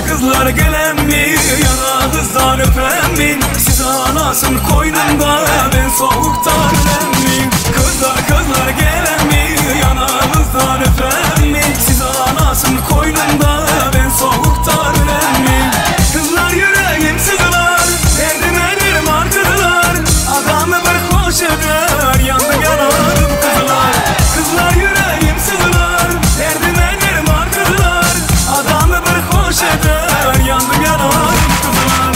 Kızlar gelen mi, yanağınızdan öpen mi? Siz anasın koynunda, ben soğuktan ölen mi? Kızlar gelen mi, yanağınızdan öpen mi? Siz anasın koynunda, ben soğuktan ölen mi? Kızlar yüreğim sızlar, derdim elim arkadalar. Adamı bir hoş eder, yandım yanarım kızlar. Kızlar yüreğim sızlar, derdim elim arkadalar. Adamı bir hoş eder, yandım yanarım kızlar.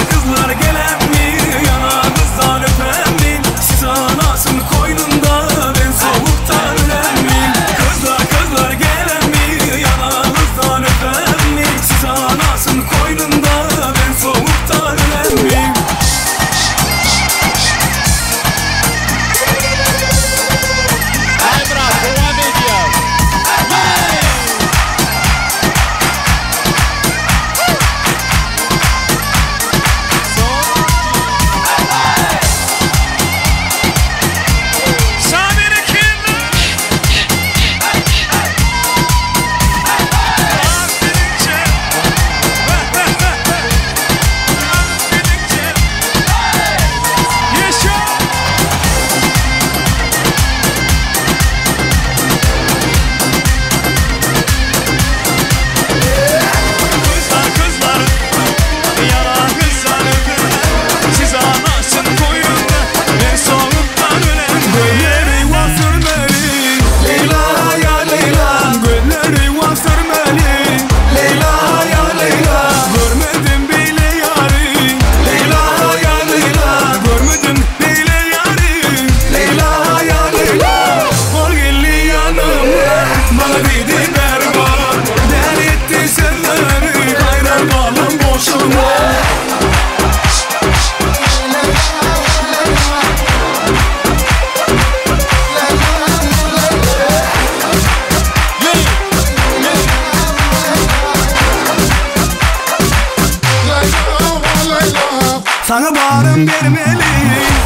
Kızlar gelen mi, yanağınızdan öpen mi? Siz anasın koynunda, ben soğuktan ölen mi? Kızlar gelen mi, yanağınızdan öpen mi? Siz anasın koynunda, ben soğuktan ölen mi? Emrah devam ediyor. Sana bağrım vermeli,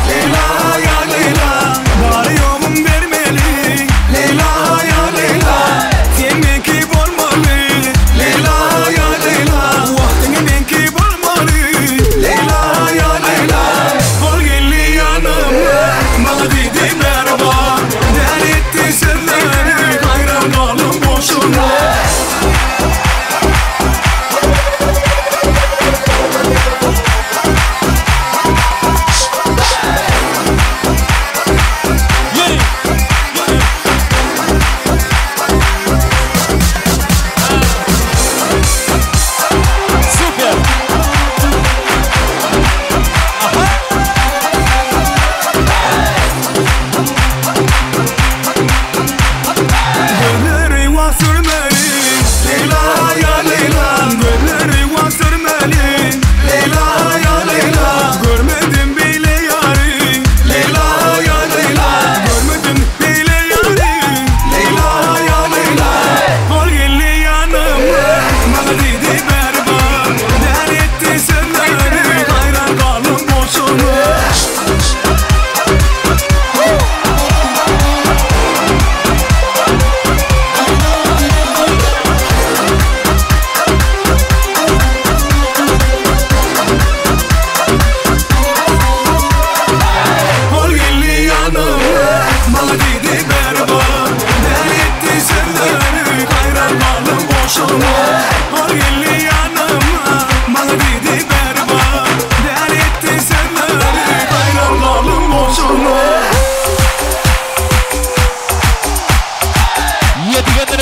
Leyla ya Leyla. Bağrıyorum vermeli, Leyla ya Leyla. Sen menkıp olmalı, Leyla ya Leyla. Vaktini menkıp olmalı, Leyla ya Leyla. Kol geldi yanıma, bana dedi merhaba. Der etti sözleri, hayran kaldım boşuna.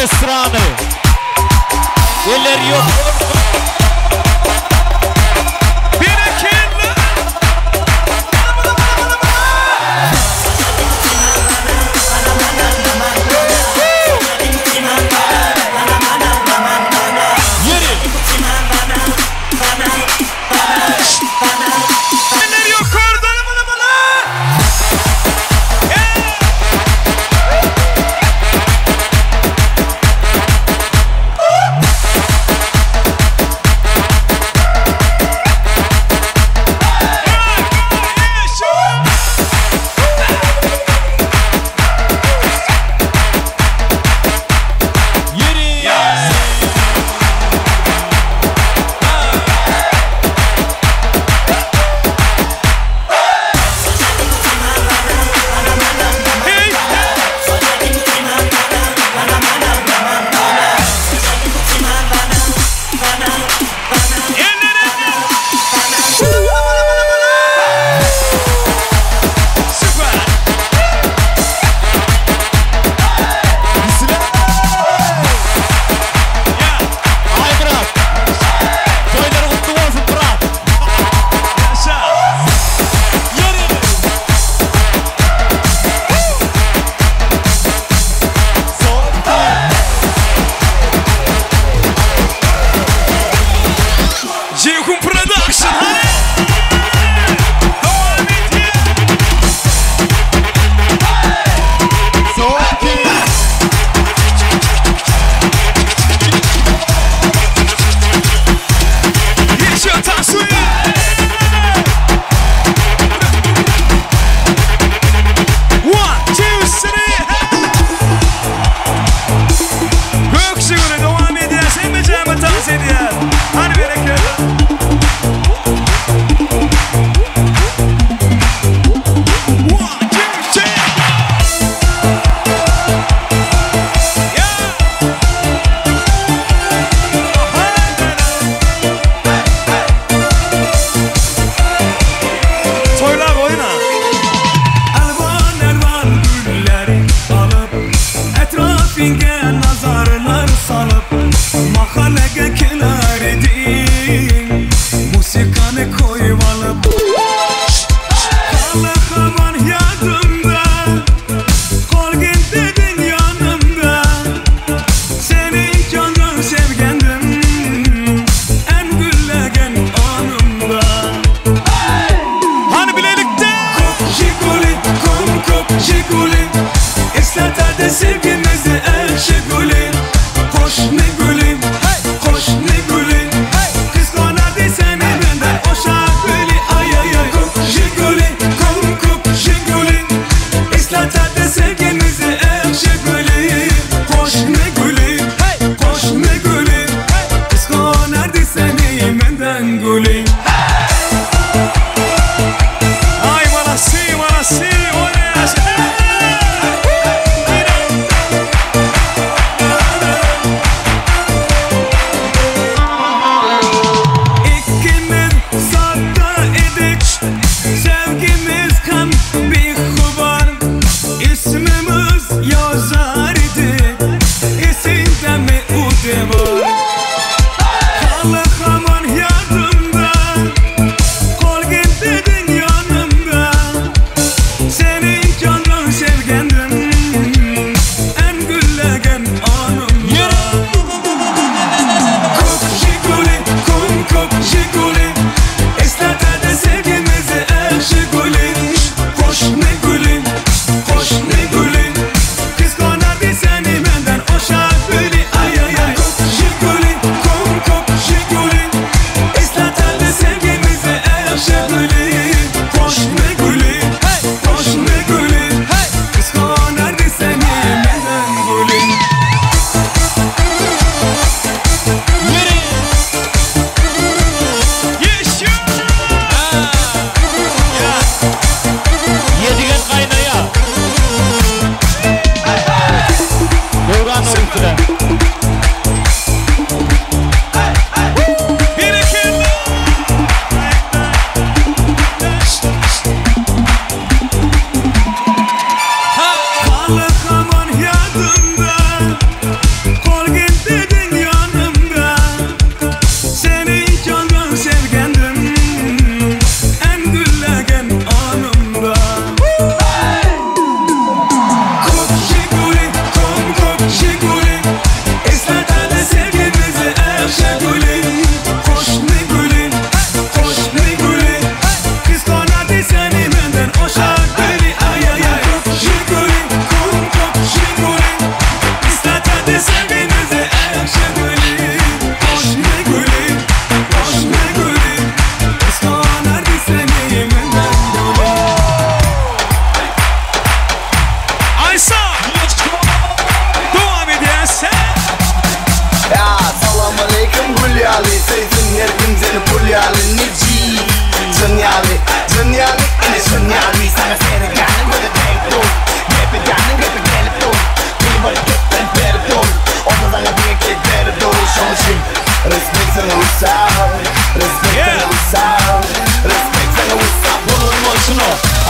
Strane. Eller yok.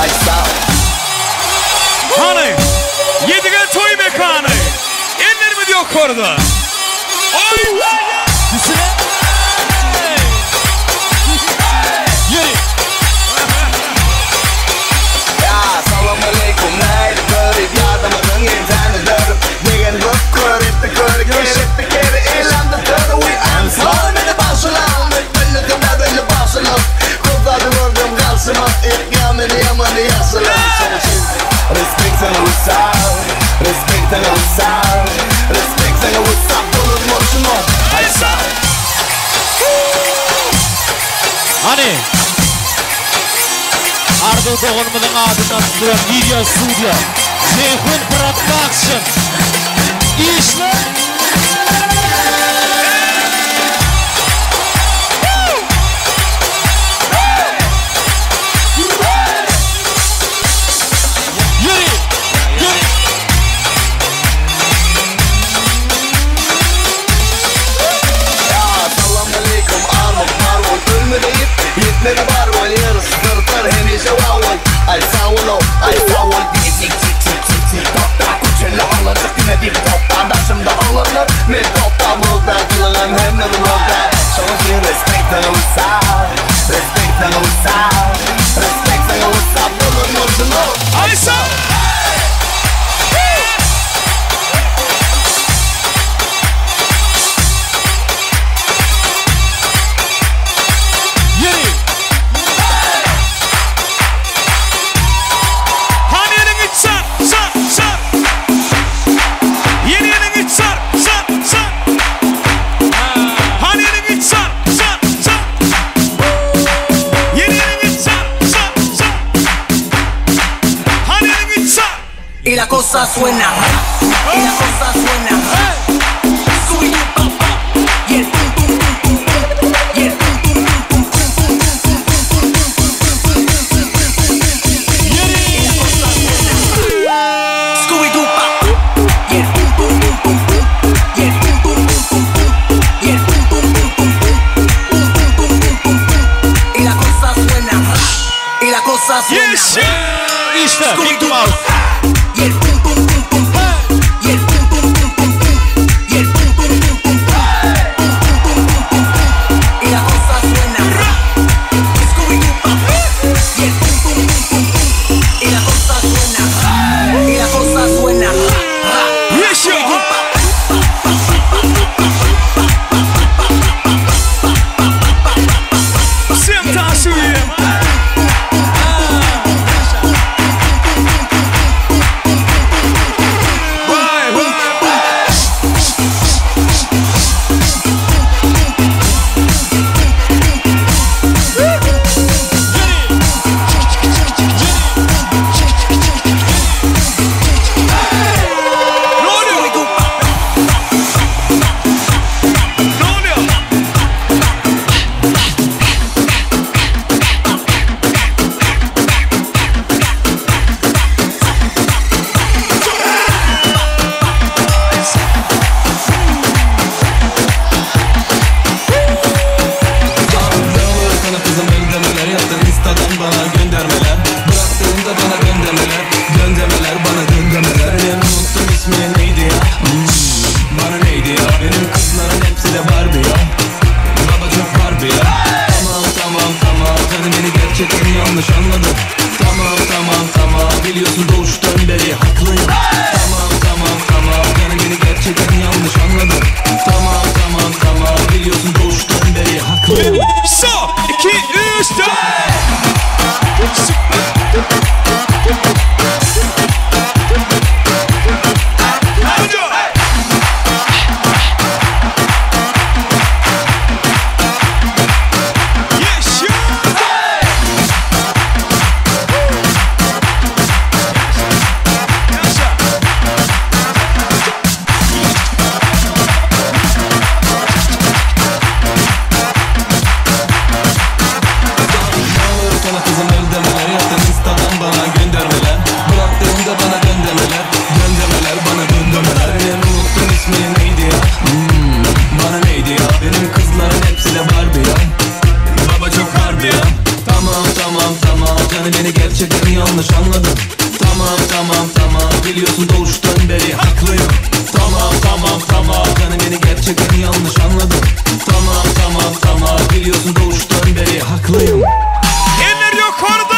Ay sağ ol. Hani yedigen toy mekanı. Ellerimi diyor koruda. Oy! Ya salam aleykum neydi görüp yardımının insanı dörüp Degen gök körüp kerip eğlendi dörü We am sorry beni başılam Belli kadar belli başılam Kutladı vurdum kalsıma İlk yamini yamanı yasılam Respect sana uysal Respect sana uysal Respect sana uysal Bulur morşunu Ay sağ Hani Arda Doğan'ımızın adından tutulan Video Studio Ceyhun Production İşler Yetmedi var var yarısı tırtır henüze vavul Ay savul ay savul Tik tik tik tik tik topta Kuçeli alınır yine bir topta Daşımda alınır bir topta Burada kılığın hem de burada Sonuçta respect sana uysal Respect sana uysal Respect sana uysal Bulunursun o Ay sağ ol. Y la cosa suena, y la cosa suena. Sube tu papá y el pum pum pum pum pum y el pum pum pum pum pum pum pum pum pum pum pum. Y la cosa suena. Sube tu papá y el pum pum pum pum pum y el pum pum pum pum pum y el pum pum pum pum pum pum pum. Y la cosa suena, y la cosa suena. İşte Big Mouth Y el pum pum pum pum pum y el pum pum pum pum pum y el pum pum pum pum pum pum pum pum pum y la cosa suena Scooby-Doo papá y el pum pum pum pum pum y la cosa suena y la cosa suena Scooby-Doo papá Sienta a subir. yanlış anladın. Tamam biliyorsun doğuştan beri haklıyım. Tamam canım beni gerçekten yanlış anladın. Tamam biliyorsun doğuştan beri haklıyım. Eller yukarıda.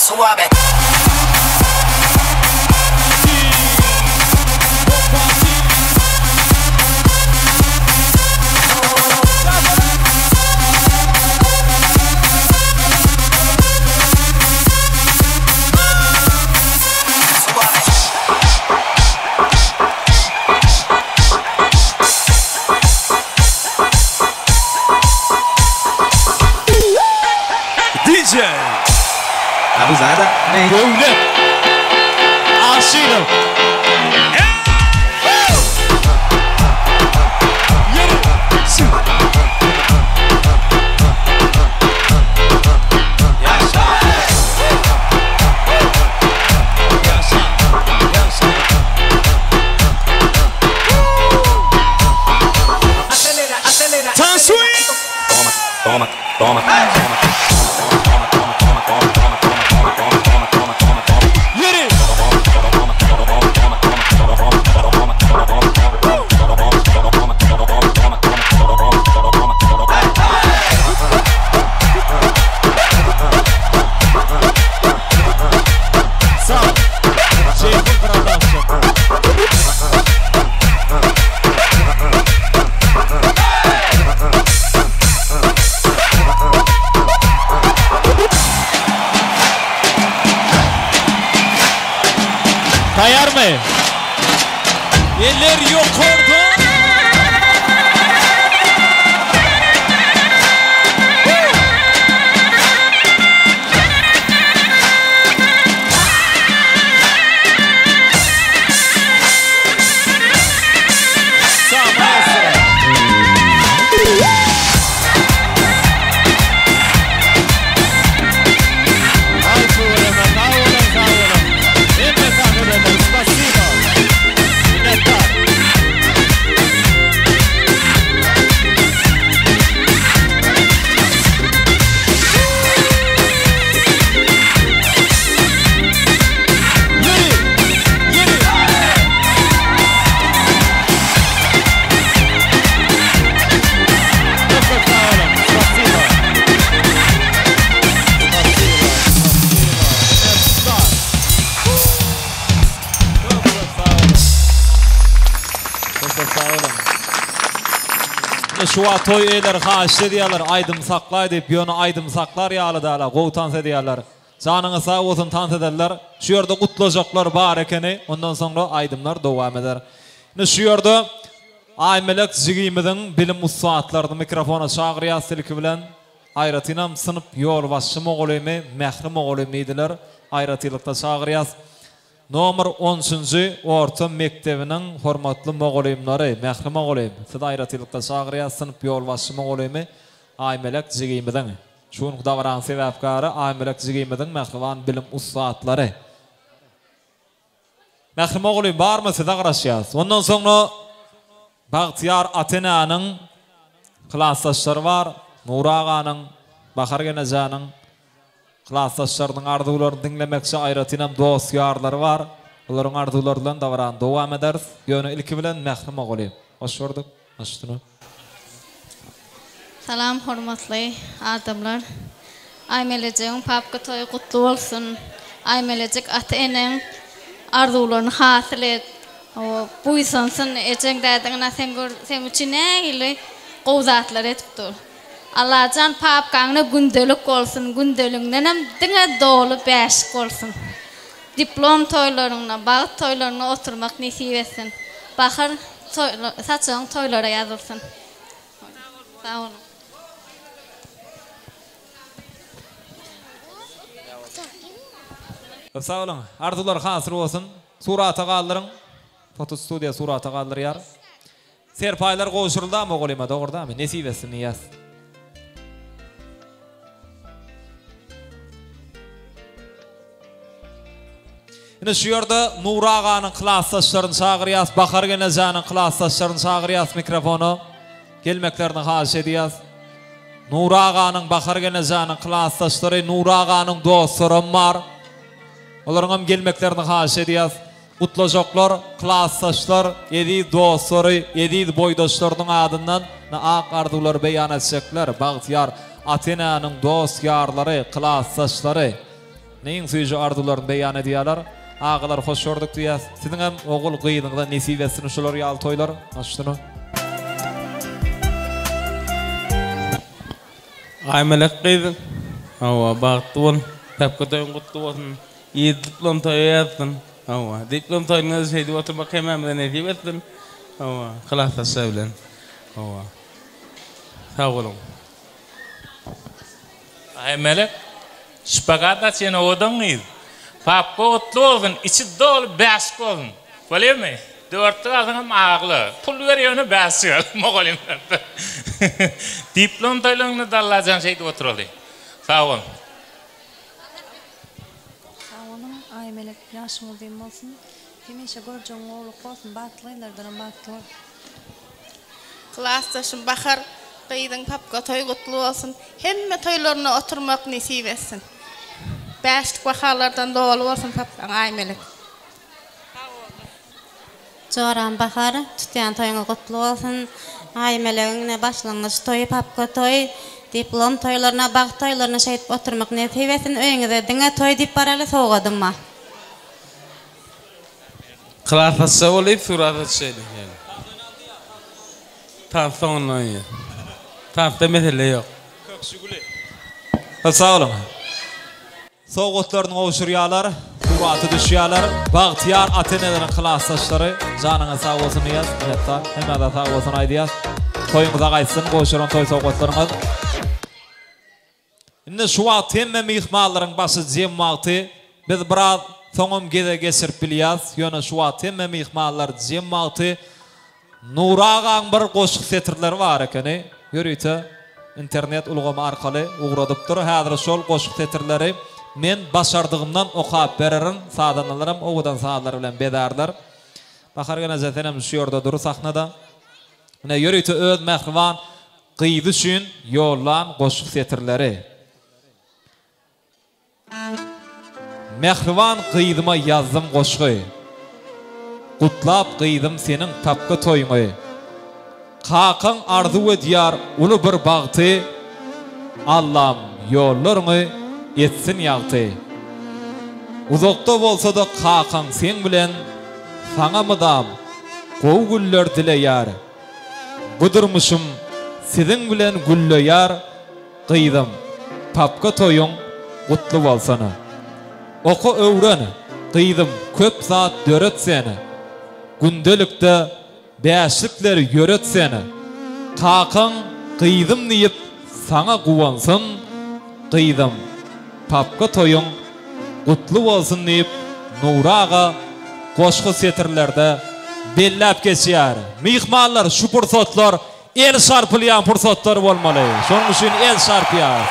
Suave. DJ Abusada, né? Devlet Aşığım. Yürü. Sağ ol. Şeyh'in kardeşim. Tayar mı? Eller yok orada. Şu toy eyler haşlı diyorlar, aydım saklay deyip yonu aydım saklar yağlı dağlar, kovtansa diyorlar. Canını sağ olsun tant ederler. Şu yerde kutlayacaklar bar ekeni, ondan sonra aydımlar devam eder. Şu yerde aymelek jigimizin bilim ustaatlarını mikrofona çağırıya silki bilen ayratinam sınıp yol başı moğolemi, mehri moğolemiydiler. Ayratılıkta çağırıyaz. Nomer 13-nji orta mektebinin hormatly moğolemlary, mehri moğolem. Siz ayratılıkta çağırıyaz sınıp yol başı moğolemi aymelek jigimizin. Şun davran sebäpkary aymelek jigimizin mehriban bilim ustaatlary. Mehri moğolem barmy size garaşýas. Ondan soňra Bagtyar Atenanyň klassdaşlary bar, Nuraganyň, Bahar Genejanyň klassdaşlarynyň arzuwlaryny dinlemekçi ayratynam dostýarlary bar. Olaryň arzuwlary bilen dawran dowam ederiz. Ýöne ilki bilen Mehri moğolem. Hoş gördük. Açdyny. Salam hormatly adamlar. Aymelejek papka toy kutlu bolsun. Aymelejek ata-eneň arzuwlaryny hasyl et. Bu insansın eçen dädiňe sen üçin nägili gowzatlar etipdir. Allahjan papkaňy gündelik bolsun, gündeliginden hem diňe dolu bäşik bolsun. Diplom toylaryna, bagyt toylaryna oturmak nesip etsin. Bahar saçyň toylara ýazylsyn. Sağ olun. Sağ olun. Arzular hasır olsun. Surata qaldyryň. Foto studiya surata qaldyrýar. Serpaylar goşuryldamy golema dogurdamy? Nesip etsin ýaz. Ine şu ýerde Nuraganyň klassdaşlaryny çağırýas, Bahar Genejanyň klassdaşlaryny çağırýas mikrofonu. Gelmeklerini haşy edýäs. Nuraganyň, Bahar Genejanyň klassdaşlary, Nuraganyň dostlary bar. Olaryň hem gelmeklerini haşy edýäs. Kutlajaklar, klassdaşlar, edi dostlary, edi boýdaşlarynyň adyndan ak arzuwlary beýan etjekler. Bagtyar Atenanyň dostýarlary, klassdaşlary neň süýji arzuwlaryny beýan edýärler. Ağalar hoş gördük diýäs. Siziň hem ogul gyýynyňda nesip etsin şolar ýaly toýlar. Açdyny. Aymelek gyýdyn. Awa bagty bol, tapka toýun gutly bolsun. İyi diplom toýýarsyň. Awa diplom toýuňa şeýdi oturmak hemmämden nesip etsin. Awa klassdaşlar bilen. Awa. Sağ olun. Aymelek şpagata sen odaňyz. Papka otlu olsun, içi dolu bäşik olsun. Bolýarmy? Dörtde adam ağlı. Pul berýäni bäşik moğolimlerde. Diplom toýlaryny dallajan şeýdi oturaly. Sağ olun. Sağ olun. Aymelek ýaşyňyz diýim bolsun. Hemişe görjek ogluk bolsun. Batlylardan batly. Klassdaşym Bahar Qıydın papqa toy qutlu olsun. Hemme toylarına oturmak nasip etsin. Beşlik baharlardan dolu olsun papqan Aymelek. Çoran bahar tutyan toyuna qutlu olsun. Aymelek'in başlangıç toyu papqa toy. Diplom toylarına, bağ toylarına şehit oturmak nasip etsin. Öýüňizde diňe toy dip baraly soğudum ma. Kılafasa olayıp surata çeydi. Tam sonuna ya. Tam da mesele yok. Sağ olun. Soğutlarını oşuryalar, suratı düşüyalar, Bağtiyar Atenelerin klasaşları, canına sağ olsun yaz, hatta hemen de sağ olsun aydiyaz. Toyunuza qaytsın, qoşuran toy soğutlarınız. Indi şu an temme mihmalların başı jemmaqty, biz biraz soňam geze geçirip bilýäs. Ýöne şu an temme mihmallar jemmaqty. Nuragan bir goşuk setirler var ekeni. Ýörüýte internet ulgamy arkaly ugradypdyr. Häzir şol goşuk setirleri men başardygymdan okap bererim, sadanalaram, owadan saatlar bilen bedarlar. Bakargana zatenem şu ýerde dur sahnada. Ine ýörüýte öz mehriban qyýdy üçin ýollan goşuk setirleri. Mehriban qıydıma yazdım qoşqy. Qutlap qıydım senin tapqa toyuňy. Qaqan arzu edýär uly bir bagty. Allah'ım ýollaryňy etsin ýagty. Uzakda bolsa da qaqan sen bilen saňa mydam gow güller dileýär. Budurmuşum siziň bilen gülleýär. Qıydım tapqa toyuň qutlu bolsana. Oku öwren, qıydım köp saat döret seni. Gündelikde beşlikleri yöret seni. Qaqan qıydım diýip saňa guwansyn. Qıydım papqa toyuň qutlu bolsun diýip Nuraga goşqy setirlerde bellap geçýär. Mihmanlar şu pursatlar el şarpylýan pursatlar bolmaly. Şonuň üçin el şarpýar.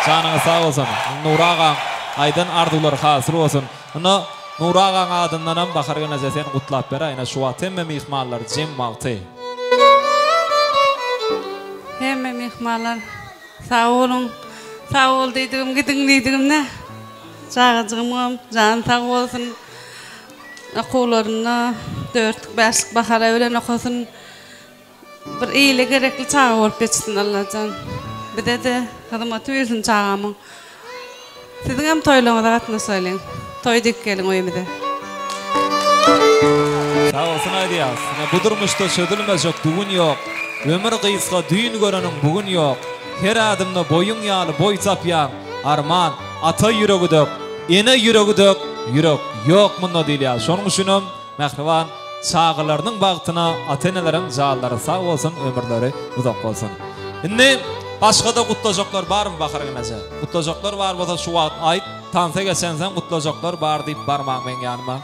Janyňy sağ bolsun. Nuraga Aydın ardular hasıl olsun. Ona Nuragan adındanam bakargana sen qutlap ber. Ayna şu atemme mihmanlar jemmaqty. Hemme mihmanlar sağ olun. Sağ ol diýdim, gidin ne? Çağıcığım, can sağ olsun. Okullarına 4-5 bahara ölen okusun. Bir iyili gerekli çağı olup geçsin Allah'can. Bir de hadıma tüyüsün çağımı. Sizin hem toyluğunuza katını söyleyin. Toy dik gelin oyumide. Sağ olsun aydiyaz. Bu durmuşta södülmez yok, bugün yok. Ömür kıyısqa düğün görenin bugün yok. Her adımda boyun yağlı, boy tapyan. Arman, ata yüreği dök. Ene yüreği dök. Yürek yok munda değil ya. Şonun üçünüm, mehriban, çağılarının bağıtına atenelerin jağalları sağ olsun, ömürleri uzak olsun. Şimdi başka da kutlayacaklar var mı bakarın nece? Kutlayacaklar var mı da şu an ait tansa geçensen kutlayacaklar var deyip barmağım ben yanıma.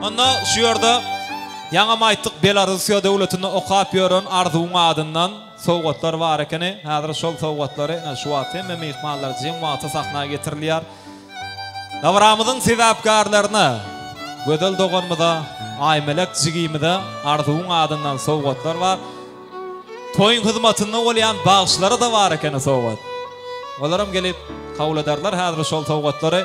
Onda şu yerde Yaňa maýtdyk Belarusiýa döwletinde okap ýören Arzuň adyndan sowgatlar var ekeni. Häzir şol sowgatlary şu wagtda hem mehmanlar jemgyýaty sahnaga getirilýär. Dawramyzyň sebäpkarlaryna gödel doganmyda, Aymelek jigimide Arzuň adyndan sowgatlar var. Toyun hyzmatynda bolýan bagşlary da var ekeni sowgat. Olaram gelip kabul ederler. Häzir şol sowgatlary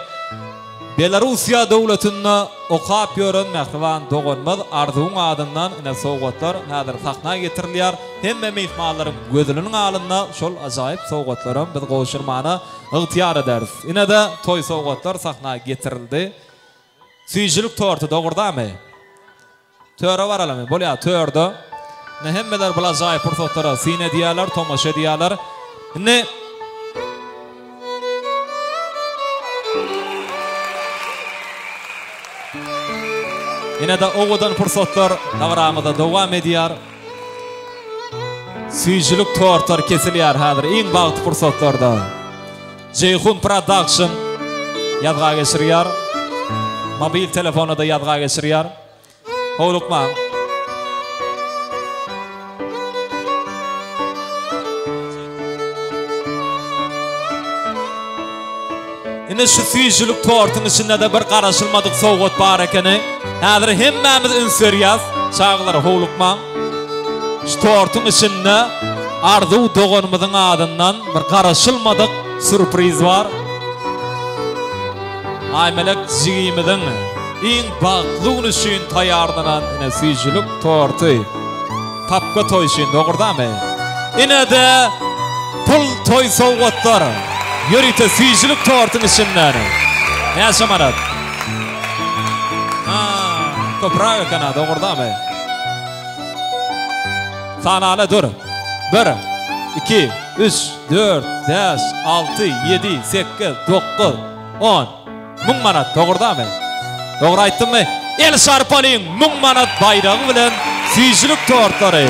Belarusiýa döwletinde okap ýören mehriban doganmaz Arzuň adyndan ine sowgatlar häzir sahnaga getirilýär. Hemme mehmanlaryň gözünün alynda şol ajaýyp sowgatlarym biz goşurmany ygtyar ederiz. Ine de toy sowgatlar sahnaga getirildi. Süýjilik torty dogurdamy? Töre var alamy, bolýar törde. Ne hemmeler bu ajaýyp pursatlara sine diýerler, tomaşa diýerler. Ine Yine de oğudan pursatlar davramıda dowam edýär. Süýjilik tortar kesilýär häzir iň bagty pursatlarda. Jeyhun Production ýadga geçirýär. Mobil telefonda ýadga geçirýär. Howlukma. Ine şu süýjülük tortyň içinde de bir garaşylmadyk sowgat bar ekeni. Häzir hemmämiz ünsürýäs, çağlar howlukman. Şu tortyň içinde arzu dogonumyzyň adyndan bir garaşylmadyk sürpriz bar. Aymelek jigimiň iň bagly üçün taýarlanan ine süýjülük torty. Tapka toy üçün dogurdamy. Ine de pul toy sowgatlar. Yörite süýjülük tortyň içinden. Näşamarat? Toprağa kana dogurdamy. Sanala dur. 1, 2, 3, 4, 5, 6, 7, 8, 9, 10. 1000 manat dogurdamy. Dogry aýtdymmy? El şarpalyň 1000 manat bayragy bilen süýjülük tortlary.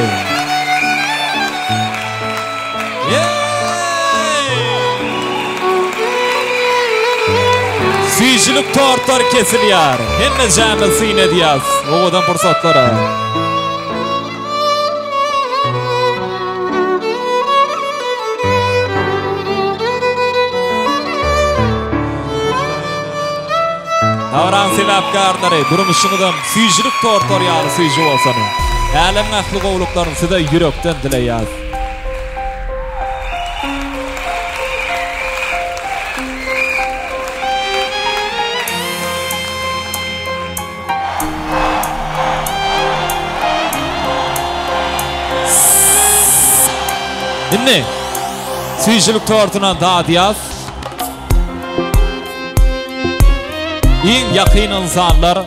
Süýjülük tortlar kesilýär. Hemme jämy syne diýäs. Owadan pursatlara. Davran sebäpkärleri durmuşyňyzdan süýjülük tortlar ýaly süýjü bolsa. Älim ähli gowluklaryny size ýürekden dileýär. Dinle. Süýjülük tortyna dadyas. Iň ýakyn insanlar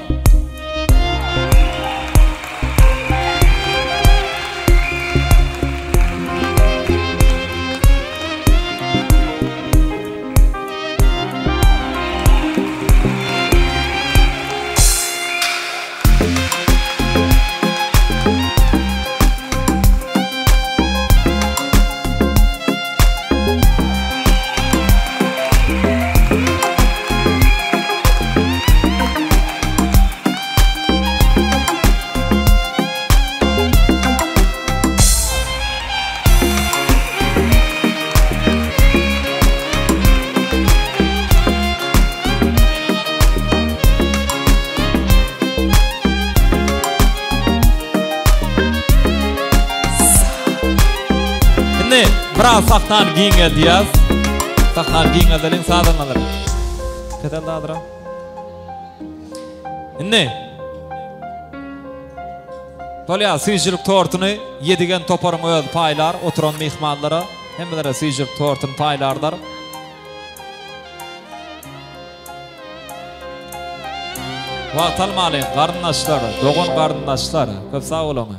biraz saktan giňe diýäs. Saktan giňe deliň sadanlar. Ketel dadra. Inne. Bolýa süýjülük tortuny ýedigen toparyň öz paýlar oturan mehmanlara hemmelere süýjülük tortuny paýlarlar. Wagt almaly garyndaşlar, dogon garyndaşlar, köp sag bolun.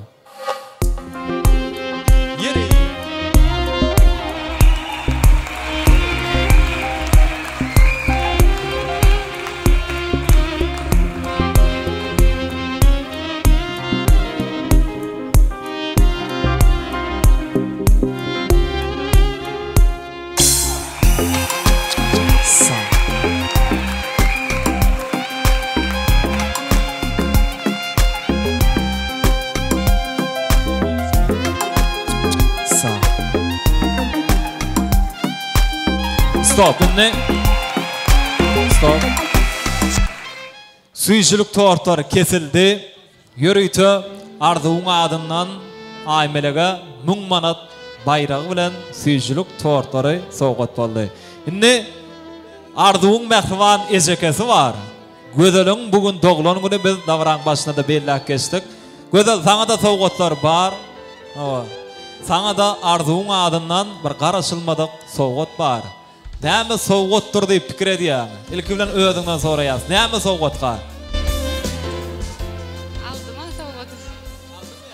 Stop, inne. Stop. Süýjülük tortlar kesildi. Ýörüýte arzuň adyndan Aymelege 1000 manat bayragy bilen süýjülük tortlary sowgat boldy. Inne arzuň mehwan ejekesi bar. Gödeliň bugün doglan güni biz davran başynda belläp geçdik. Gödel saňa da sowgatlar bar. Saňa da arzuň adyndan bir garaşylmadyk sowgat bar. Näme sowgatdyr diýip pikir edýär. Ilki bilen özüňden soraýas. Näme sowgatga? Aldım sowgat.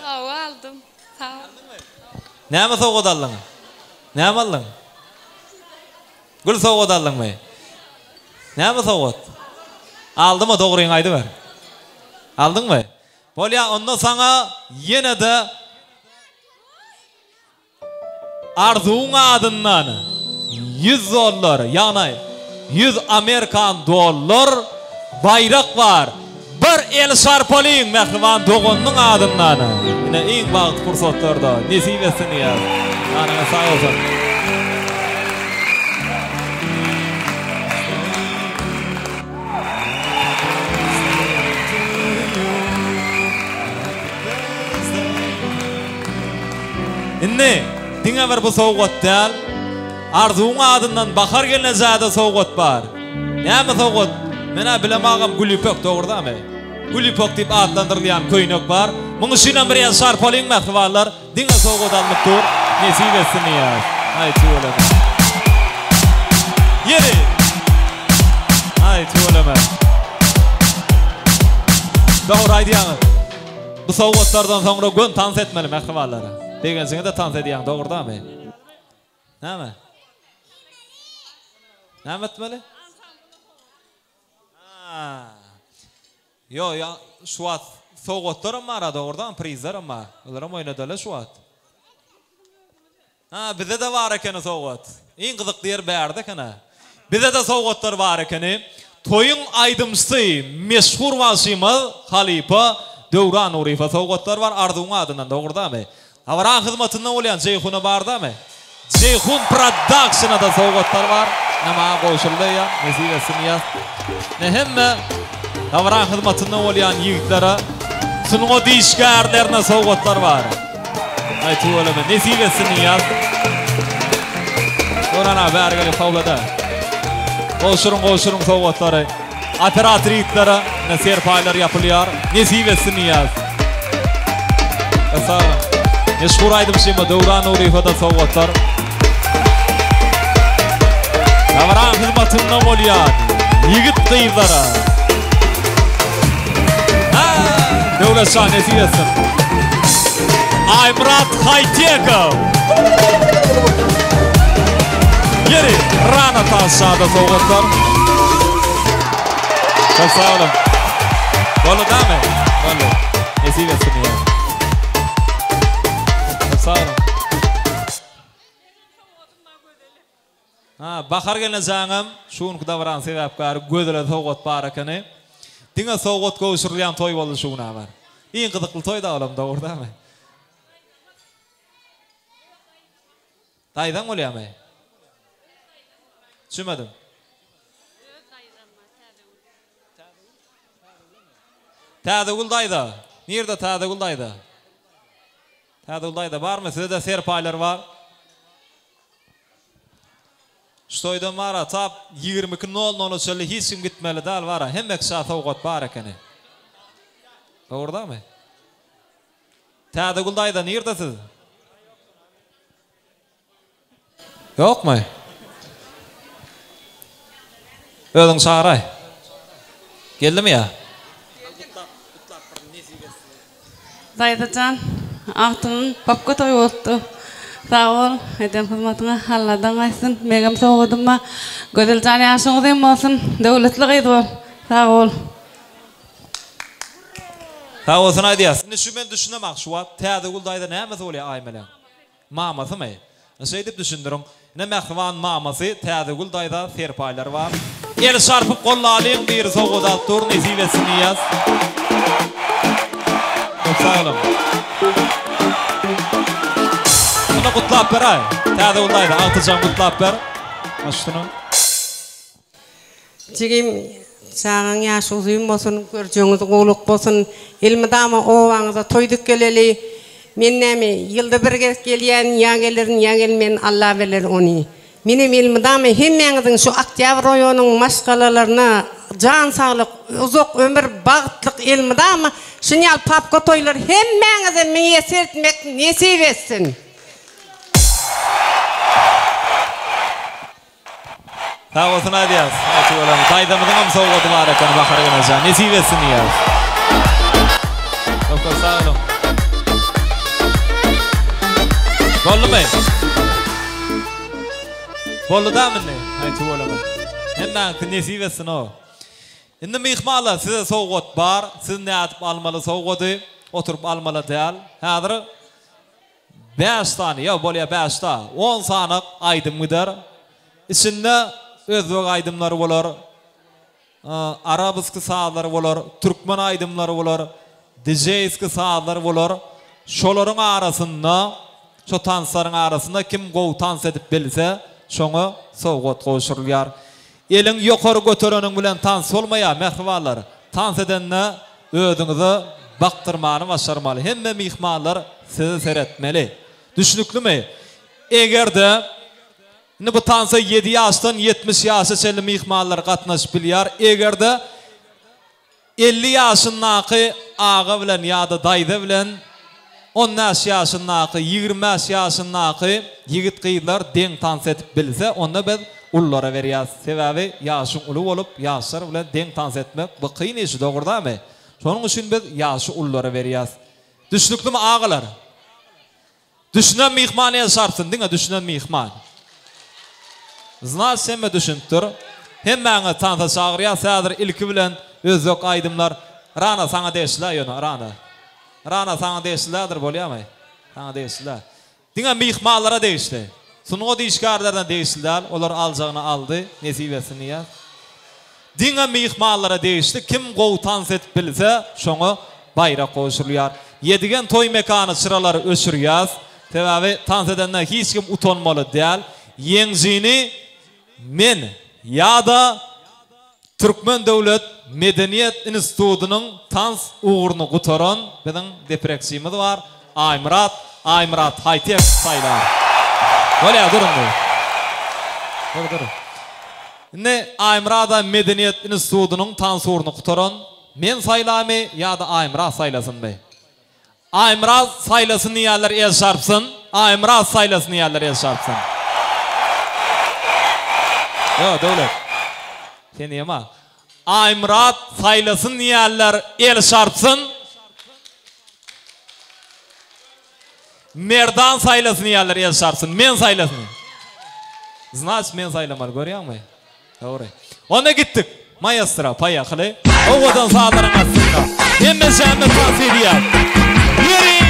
Aldım. Sağ ol. Näme sowgat aldyň? Näme aldyň? Gül sowgat aldyňmy? Näme sowgat? Aldymy dogryň aýdy ber. Aldyňmy? Bolýa onda saňa ýene de arzuň adyndan $100, yani 100 Amerikan dollar bayrak var. Bir el şarpalyň mehriban dogonnyň adyndan. Ine iň bagyt fursatlarda nesip etsin ýa. Anaňa sag bolsun. Diňe bir bu sowgat däl. Arzuň adyndan bahar gelnejäde sowgat bar. Näme sowgat? Mena bilemagam gulipok dogurdamy. Gulipok diýip adlandyrylýan köýnek bar. Muňu şinem bir ýa şarpalyň mähwalar. Diňe sowgat almak dur. Nesip etsin ýa. Ay tuğlama. Yeri. Ay tuğlama. Doğru aýdýaňyz. Bu sowgatlardan soňra gün tans etmeli mähwalara. Degensiňe de tans edýän dogurdamy. Näme? Näme etmeli? Yo ya şuat sowgatlarym bar dogurdan prizlerim bar. Olaram oýnadalar şuat. Bize de var ekeni sowgat. Iň gyzykly ýer bärde kene. Bize de sowgatlar bar ekeni. Toyun aydymçy meşhur wasymy Halipa Döwran Urifa sowgatlar var arzuň adyndan dogurdamy. Awara hyzmatyndan bolýan Ceyhuna bardamy. Ceyhun Production'da sowgatlar var. Nama goşuldy ya, nesibesini ýaz. Hemme awara hyzmatyndan bolýan ýigitlere sunuňa diýişgärlerine sowgatlar var. Ay tuğlama nesibesini ýaz. Orana bergeli howlada. Goşurun sowgatlary. Operator ýigitlere näser paýlar ýapylýar. Nesibesini ýaz. Esa meşhur aýdymşymy Döwran Urifada sowgatlar. Awara hyzmatyndan bolýan ýigit gyýlara. Döwlet şahnesi ýetsin. Aymrat Haytekov. Yeri Rana taşada sowgatlar. Çok sağ olun. Bolu dame. Bolu. Nesip etsin ya. Çok sağ olun. Bahar gelnejaňam şuňky dawran sebäpkär gödele sowgat bar ekeni. Diňe sowgat goşurylýan toy boldy şuňa bar. Iň gyzykly toy da olam dogurdamy. Daydan bolýarmy? Düşünmedim. Täzegul dayda. Nerede täzegul dayda? Täzegul dayda barmy? Sizde serpaýlar var. Ştoýdan mara tap 22:00 çölle hiç kim gitmeli dal vara. Hemmek şa sowgat bar ekeni. Dogurdamy? Täzegul dayda nerede? Ýokmy? Özüň çağıray. Geldimi ya? Daydacan, ahtın papka toy oldu. Sağ ol, edem hyzmatyňa halladan gaýsyn. Megem sowgadymma gözeljan ýaşyňyz bolsun, döwletli gyýdy. Sağ ol. Sağ olsun aýdýas. Şu men düşünemek şu wagt täzegul daýda näme bolýar aýmelen? Mamasymy? Näçe diýip düşündirin? Ne mähwan mamasy täzegul daýda serpaýlar var. El şarpyp gollalyň bir sowgat tur nesibesini ýaz. Çok sağ olun. Bunu kutlap ber ay. Täzegul daýda altyjan kutlap ber. Aşdyny. Jigim sağan ýaşyňyz bolsun, görjeňiz gowluk bolsun. Ilmidama owaňyza toýdyk geleli. Men näme ýylda bir gelýän ýaňelerin ýaňelmen Allah bilir ony. Menim ilmidama hemmeňiziň şu Oktyabr oýunyň maşgalalaryna jan saglyk, uzak ömür bagtlyk ilmidama şuňal papka toýlar hemmeňize meňesertmek nesip etsin. Sağ olsun aýdýas. Aýty bolam. Daýdamyň sowgaty bar eken bahar gelnejaň. Nesip etsin ýa. Çok sağ olun. Bolmy? Boludamy? Aýty bolam. Hemden nesip etsin o. Indi mihmala size sowgat bar. Siz nädip almaly sowgaty? Oturup almaly däl. Häzir 5 tane ya bolýa 5 ta. 10 sanyk aýdym gidar. İçinde özbek aydımları bolar, arabisky saatlar bolar, türkmen aydımları bolar, DJ'ski saatlar bolar. Şolaryň arasynda, şo tansaryň arasynda kim gow tans edip bilse, şoňa sowgat goşurulýar. Eliň ýokary götereniň bilen tans bolmaýar, mähwalar. Tans edenne özüňizi baktyrmany başarmaly. Hemme mihmanlar sizi seretmeli. Düşnüklümi? egerde ne bu tansa 7 yaşdan 70 yaşa çeli mihmanlar katnaşıp bilyar. Egerde 50 yaşındaki ağa bilen ya da dayda bilen 10 yaşındaki 20 yaşındaki yigit kıyılar den tans etip bilse onda biz ullara veriyaz. Sebebi yaşın ulu olup yaşlar bilen den tans etmek bu kıyın işi doğruda mı? Sonun için biz yaşı ullara veriyaz. Düşlüklü mü ağalar? Düşünen mihmaneye sarpsın değil mi? Düşünen mihman. Zna sen mi düşündür? Hemen tansa çağırıya sadır ilki bilen özök aydımlar. Rana sana deşler yonu Rana. Rana sana deşlerdir bolya mı? Sana deşler. Dinle mihmanlara deşti. Sunuğu dişkarlardan deştiler. Onlar alacağını aldı. Nesibesini ya. Dinle mihmanlara deşti. Kim qovtans et bilse şonu bayrak koşuluyor. Yedigen toy mekanı sıraları ösürüyaz. Tevavi tans edenler hiç kim utanmalı değil. Yengzini men ya da Türkmen Devlet Medeniyet İnstitutu'nun tans uğurunu kutaran bizim depreksiyimiz var. Aymurat Haytek saylar. Böyle durun bu. Dur. Ne Aymurat Medeniyet İnstitutu'nun tans uğurunu kutaran men saylamı ya da Aymurat saylasın be. Aymurat saylasın yerler el çarpsın. Aymurat saylasın yerler el çarpsın. Yo devlet. Sen yema. Aymurat saylasın yerler el çarpsın. Merdan saylasın yerler el çarpsın. Men saylasın. Znaç men saylamar görüyor musun? Doğru. Ona gittik. Maestra payaklı. Ovadan sağların aslında. Hemen şahmet tavsiye. Yürü!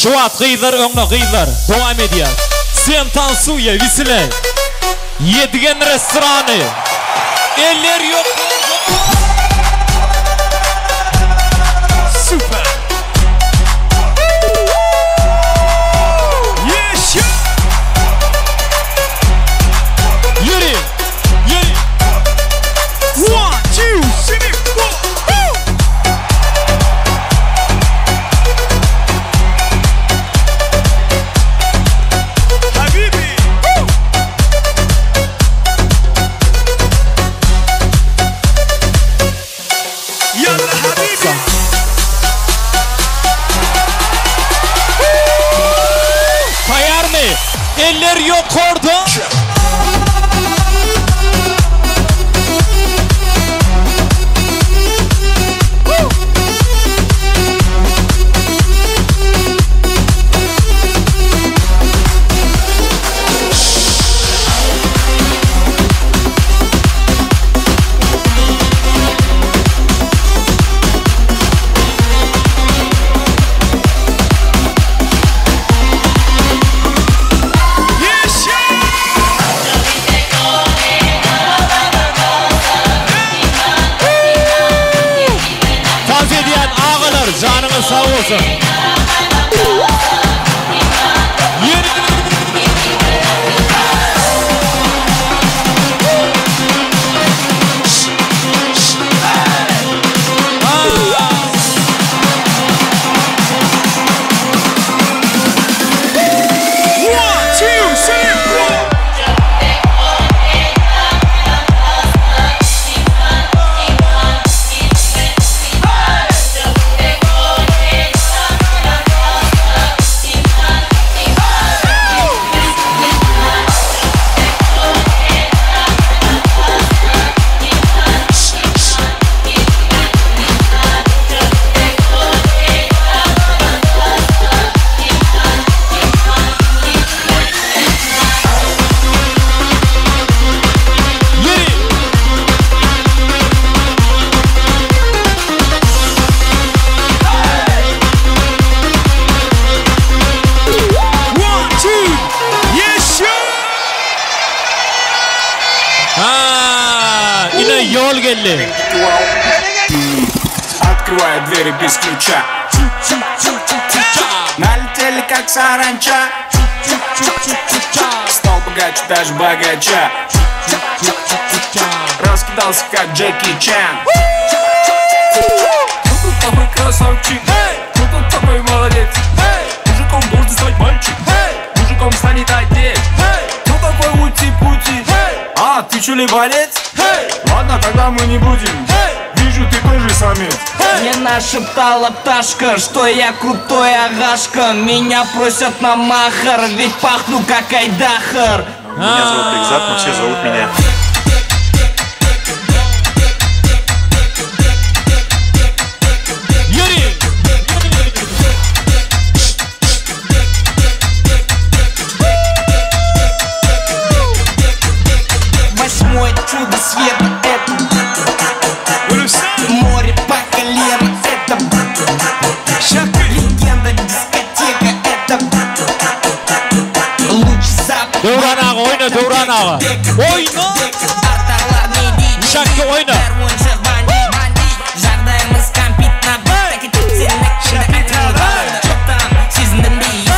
Şuat gıylar öňe gıylar. Dowam edýär. Sen tansuya visile. Yedigen restorany. Eller yok. Süper. Yes. Yürü. Yürü. 1, 2, 3, 4. Habibi. Yalla habibi. Tayar mı? Eller yok orada. Canınız sağ olsun. Yol geldi. Открывает двери без ключа. Налетели как саранча. Стал богаче, даже богача. Раскидался как Джеки Чан. Кто такой красавчик? Кто такой молодец? Мужиком должен стать мальчик. Мужиком станет отец. Кто такой ути-пути? А, ты чё ли болец? Ладно, тогда мы не будем. Вижу, ты тоже самец. Мне нашептала пташка, что я крутой агашка. Меня просят на махар, ведь пахну как айдахар. Меня зовут Бигзат, но все зовут меня. Восьмой чудо света это море по колено это легенда дискотека это луч запад. Devran ağa oyna, Devran ağa. Oyna. Şakki oyna. Жардаймыз компьютер сезіндім дейсі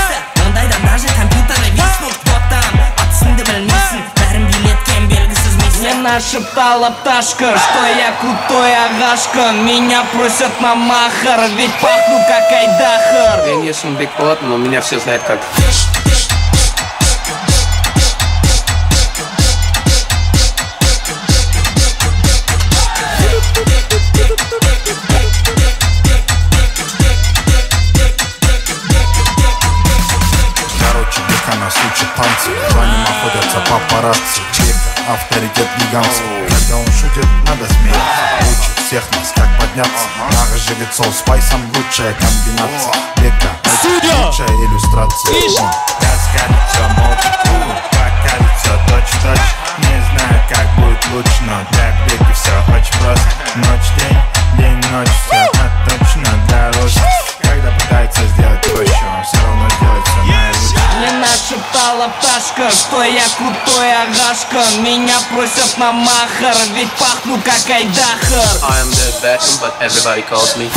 ондайдан даже компьютеры виснут кто там атысыңды білмейсің бәрін билеткен белгісіз миссия. Мне нашептала пташка, что я крутой агашка. Меня просят на махар, ведь пахну как айдахар. Я не сам Бекболат, но меня все знают как. За ним охотятся папарацци. Чека, авторитет гигантский. Когда он шутит, надо смеяться. Учит всех нас, как подняться. Нага жигит сол спайсом, лучшая комбинация. Века, лучшая иллюстрация. Я скажет все молча, покажет все точь-в-точь. Не знаю, как будет лучше, но для Беки все очень просто. Ночь-день, день-ночь, все точно для роста. Когда пытается сделать проще, он все равно металлов ташка. Что я крутой агашка. Меня просят на махар, ведь пахну как Айдахар. I am the Beckham, but everybody calls me.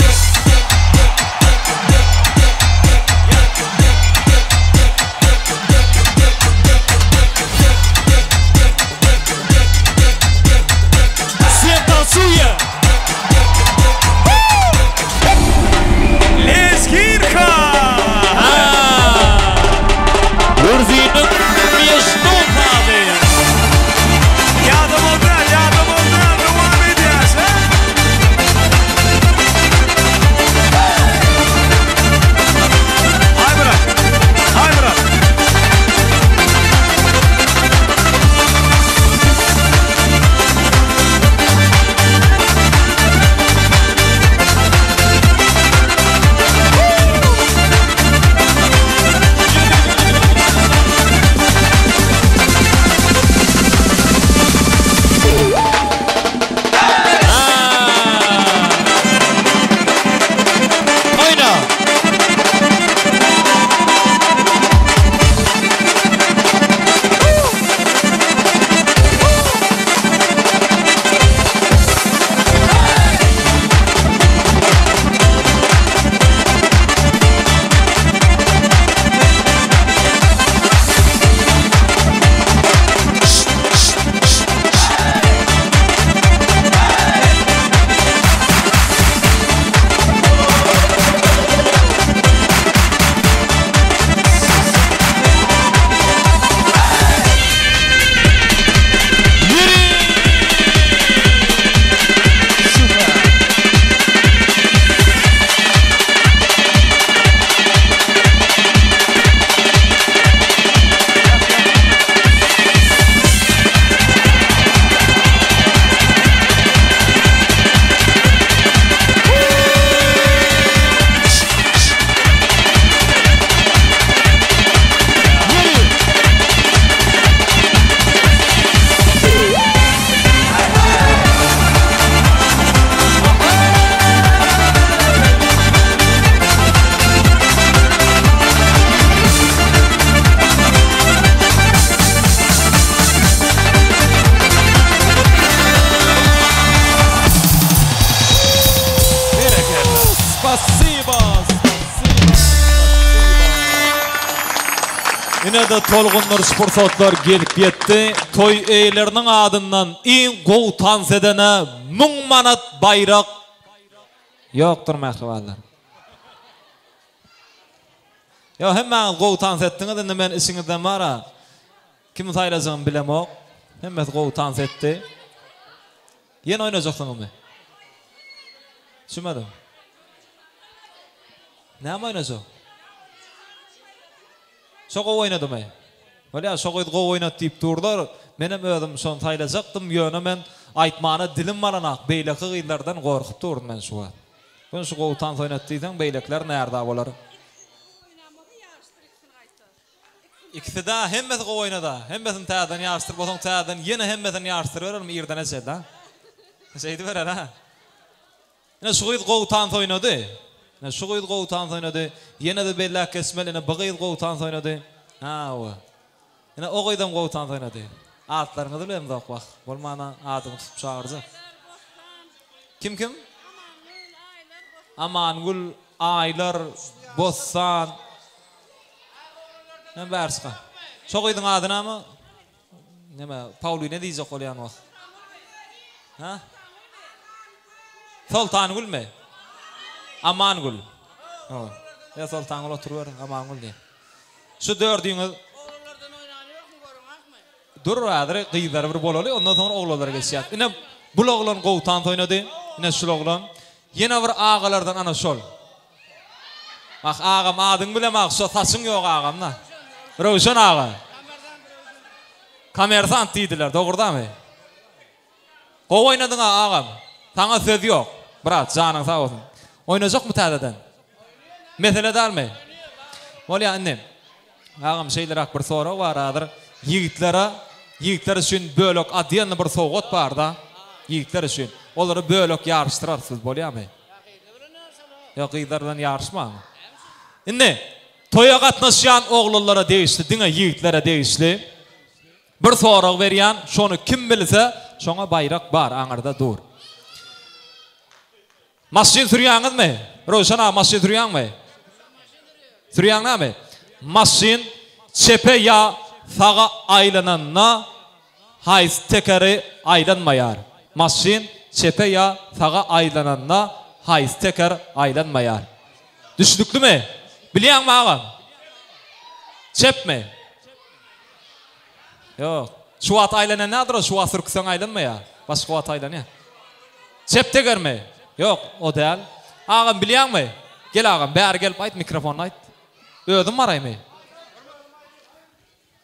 Yine de tolgunlar spor saatlar gelip yetti. Toy eylerinin adından in gowtan sedene 1000 manat bayrak yoktur mehribanlar. Ya hemen gowtan settiniz de men işinizden var. Kim saylasın bilemok. Hemen gowtan setti. Yeni oynayacaksınız mı? Düşünmedim. Ne oynayacak? Şoqa oynadım ey. Öyle şoqa oynat deyip durdular. Menem ödüm son taylacaktım. Yöne men aytmana dilim baranak. Beyleki gıylardan korkup durdum men şu an. Ben şu qoğutan oynat deysen beylekler nerede bolar? İkisi de hemmeti qoğu oynadı. Hemmetin tağdan yarıştır. Bosan tağdan yine hemmetin yarıştır. Verelim irden esed ha. Şeydi verer ha. Yine şu qoğutan oynadı. Ne şu qoyut qoğutan oynadı. Yine de bellak kesmel. Yine baqıyt qoğutan oynadı. Ha o. Yine o qoydan qoğutan oynadı. Atlarını da bilem doq baq. Bolmana adını tutup çağıracak. Kim? Amangul, Aylar, Bossan. Ne berska. Şu qoydun adına mı? Neme? Pauli ne diyecek olayan vaq? Ha? Sultangul mi? Amangul. Oh. Ya Sultangul oturuyor Amangul diye. Şu dördüğünüz dur adre qıylar bir bolalı ondan sonra oğullara geçýär. Ine bu oğlan qoğutan oynadı. Ine şu oğlan yine bir ağalardan ana şol. Bak ağam adın bile maqsat saçın yok ağamna. Rovşan ağa. Kamersant deydiler doğruda mı? Qoğu oynadın ağam. Sana söz yok. Bırak canın sağ olsun. Oynayacak mı tədədən? Mesele der mi? Olya annem. Ağam şeyler ak bir soru var adır. Yigitler üçün bölök adiyanlı bir soğut var da. Yigitler üçün. Onları bölök yarıştırarsınız bolya mı? Yok yigitlerden yarışma mı? Inne toya gatnaşýan oglanlara değişdi, diňe ýigitlere değişdi. Bir sorag berýän, şonu kim bilse, şoňa bayrak bar, aňarda dur. Maşyn sürýäňizmi? Roşan ağa, maşyn sürýäňmi? Sürýäňmi? Maşyn çepe ya sağa aylananna haýs tekeri aylanmaýar. Maşyn çepe ya sağa aylananna haýs teker aylanmaýar. Düşdüklümi? Bilýäňmi agam? Çepmi? Yok. Şu at aylanan nädir? Şu at sürksen aylanmaýar. Başga at aylanýar. Çep tegermi? Yok, o däl. Agam bilýäňmi? Gel agam, bäri gelip aýt, mikrofonu aýt. Özüm maraýmy?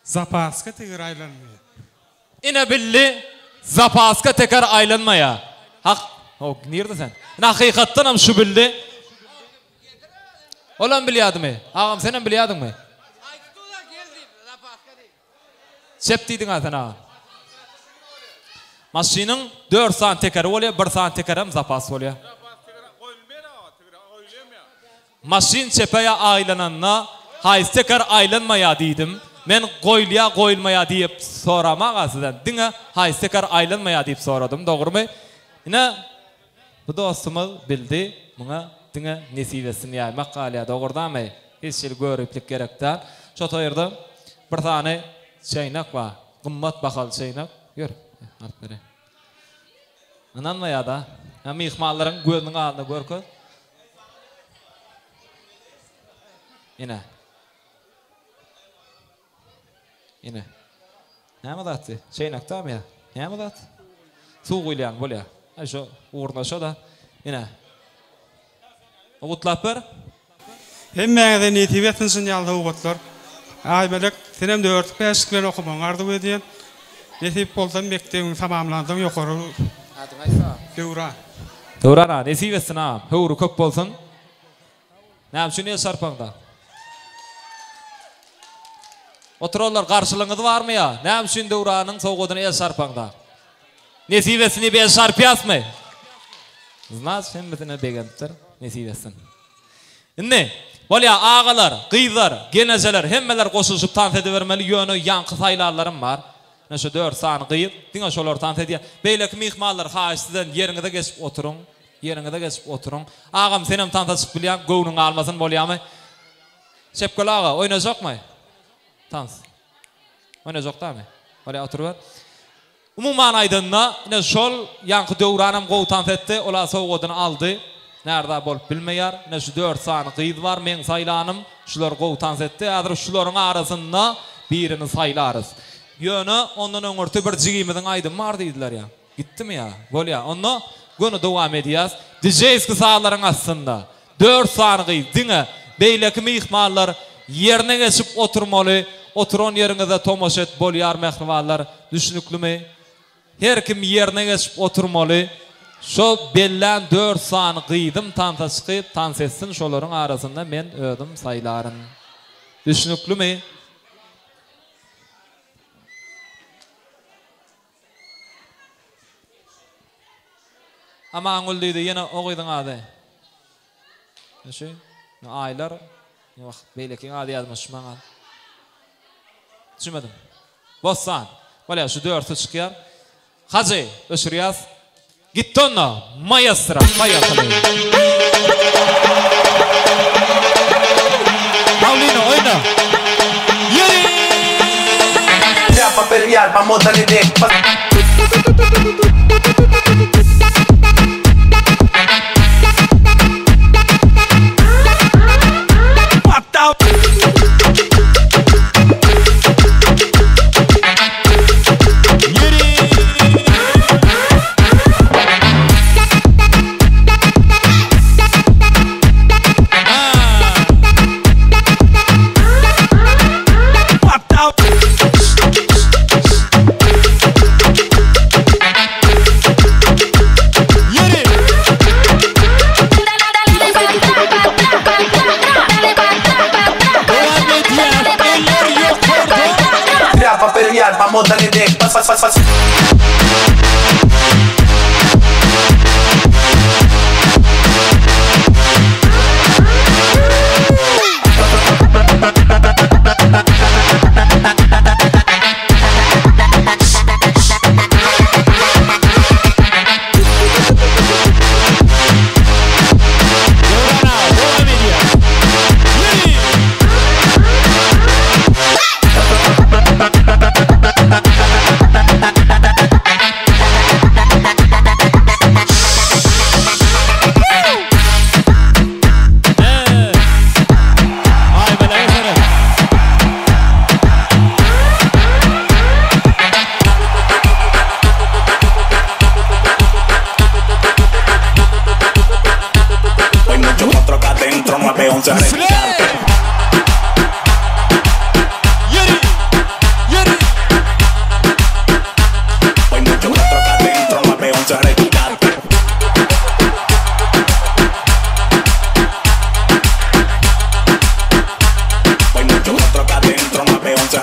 Zapaska teker aylanmaýar. Ine billi, zapaska teker aylanmaýar. Hak, o nirde sen? Hakykatdan hem şu bildi. Olan bilýärmi? Agam senen bilýärdiňmi? Çep diýdiň sen agam. Maşynyň 4 saat tekeri bolýar, 1 saat tekerem zapas bolýar. Maşyn çepeýe aylananna haýs teker aylanmaýar diýdim. Men goýlya goýulmaýar diýip soramak asydan. Diňe haýs teker aylanmaýar diýip soradym, dogrymy? Ine bu dostumyz bildi, muňa diňe nesibesini ýaýmak galýa, dogurdamy? Hiç şeýle görüplik gerekdir. Şo toýerda bir tane çeýnek bar, gymmat bahal çeýnek. Gör, alyp bere. Ananmaýar da, mihmanlaryň gözüniň aldyna görkö. Ine. Ine. Näme datdy? Çeýnek tämi ya? Näme dat? Suw goýlan bolýar. Aşo uğurnaşa da. Ine. Ogutlap ber. Hemmäňe netibetini sinýalda ugutlar. Aýmelek senem 4-5 bilen okumaň ardy diýen. Netip boldan mektebiň tamamlandyň ýokary. Adyň aýsa. Döwra. Döwrana nesibesine höwrü köp bolsun. Näme şunu sarpaňda? Oturallar garşylygyňyz barmy ya? Näme şun döwranyň sowgadyny el sarpaňda? Nesibesini bir sarpýasmy? Znaz hemmetine begentdir nesibesin. Indi, bolýa agalar, gyzlar, genejeler hemmeler goşuşyp tans edibermeli ýöne ýanky saýlarlarym bar. Näşe 4 sany gyýyp, diňe şolar tans edýär. Beýleki mihmanlar haýsydan ýeriňizde geçip oturuň, ýeriňizde geçip oturuň. Agam senem tansaşyp bilýän, göwüniň almasyn bolýarmy? Şepkol aga, oýnajakmy? Tans. Oynajakdamy? Bolýa oturup. Umuman aýdynda, ne şol ýanky döwranam gowy tans etdi, ola sowgadyny aldy. Nerede bolup bilmeýär, ne şu 4 sany gyýyd bar, men saýlanym, şular gowy tans etdi. Häzir şularyň arasynda birini saýlarys. Ýöne ondan öňürti bir jigimiň aýdym bar diýdiler ýa. Gitdimi ýa? Bolýa. Onda göni dowam edýäs. DJ-ski saýlaryň aslynda 4 sany gyýyd. Diňe beýleki mihmanlar ýerine geçip oturmaly, oturan ýeriňizde tomoş et bolýar mehribanlar. Düşnüklümi? Her kim ýerine geçip oturmaly. Şo bellen 4 sany gyýdym tantaşky tans etsin şolaryň arasynda men özüm saýlarym. Düşnüklümi? Ama aňul diýdi ýene ogydyň ady. Näşe? Aýlar wagt beýleki ady ýazmaş maňa. Düşünmedim. Bossan. Bolýa şu 4 çykýar. Hazy, öşürýäs. Gittonna, maestro, maestro. Paulino, oyna. Yeri! Ya pa pelear, vamos darle de vamos darle de pas. bounce a repicar. Hay mucho otro acá adentro, más bounce a repicar. Hay mucho otro acá adentro, más bounce a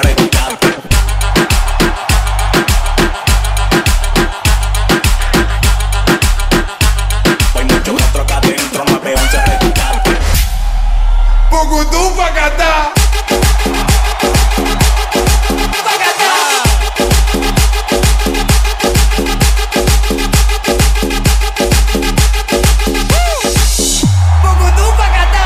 repicar. Pugudú Pacatá. Pugudú Pacatá.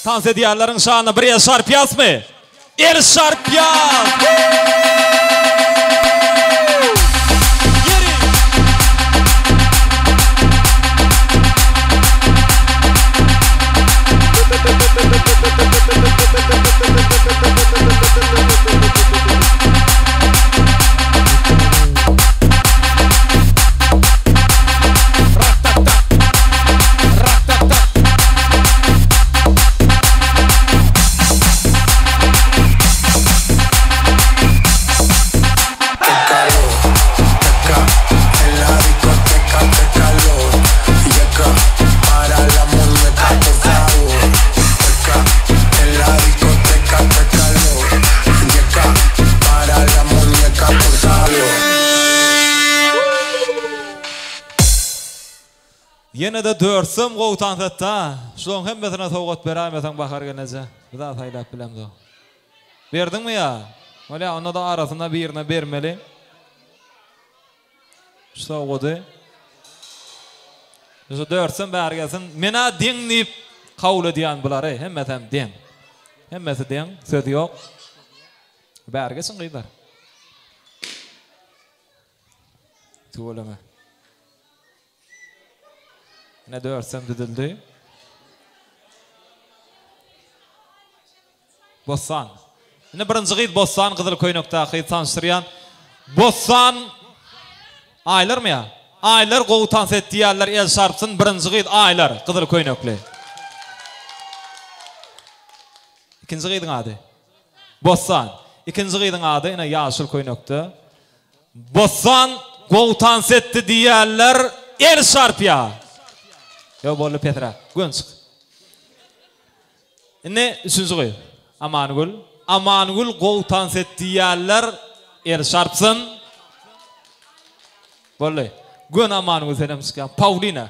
Dans ediyorların şanına bir şarp yaz mı? El şarp yaz! Yine de dörsüm qoğutan tetta. Şulan hemmesine soğut beramesen bakar gelece. Bir daha saylap bilemdi o. Verdin mi ya? Öyle onu da arasında birine vermeli. Şu soğudu. Şu dörsüm bär gelsin. Mena dinleyip kavul ediyen buları. Hemmesem din. Hemmesi din. Söz yok. Bär gelsin kıydar. Tuğulama. Ne dörsem düdüldü. Bossan. Ne birinci gıyt Bossan Kızıl Koynuk'ta gıyt sanıştırıyan. Bossan aylar mı ya? Aylar gowtan set diýerler el şarpsyn birinji gyz aylar gyzyl köýnekli. İkinji gyzyň ady Bossan. İkinji gyzyň ady ene ýaşyl köýnekde. Bossan gowtan setdi diýerler el şarpya. Yo bolly Petra. Gönç. Ene üçüncü gyz Amangul. Amangul gowtan set diýerler el şarpsyn. Bolly. Gön Amangul senemska. Paulina.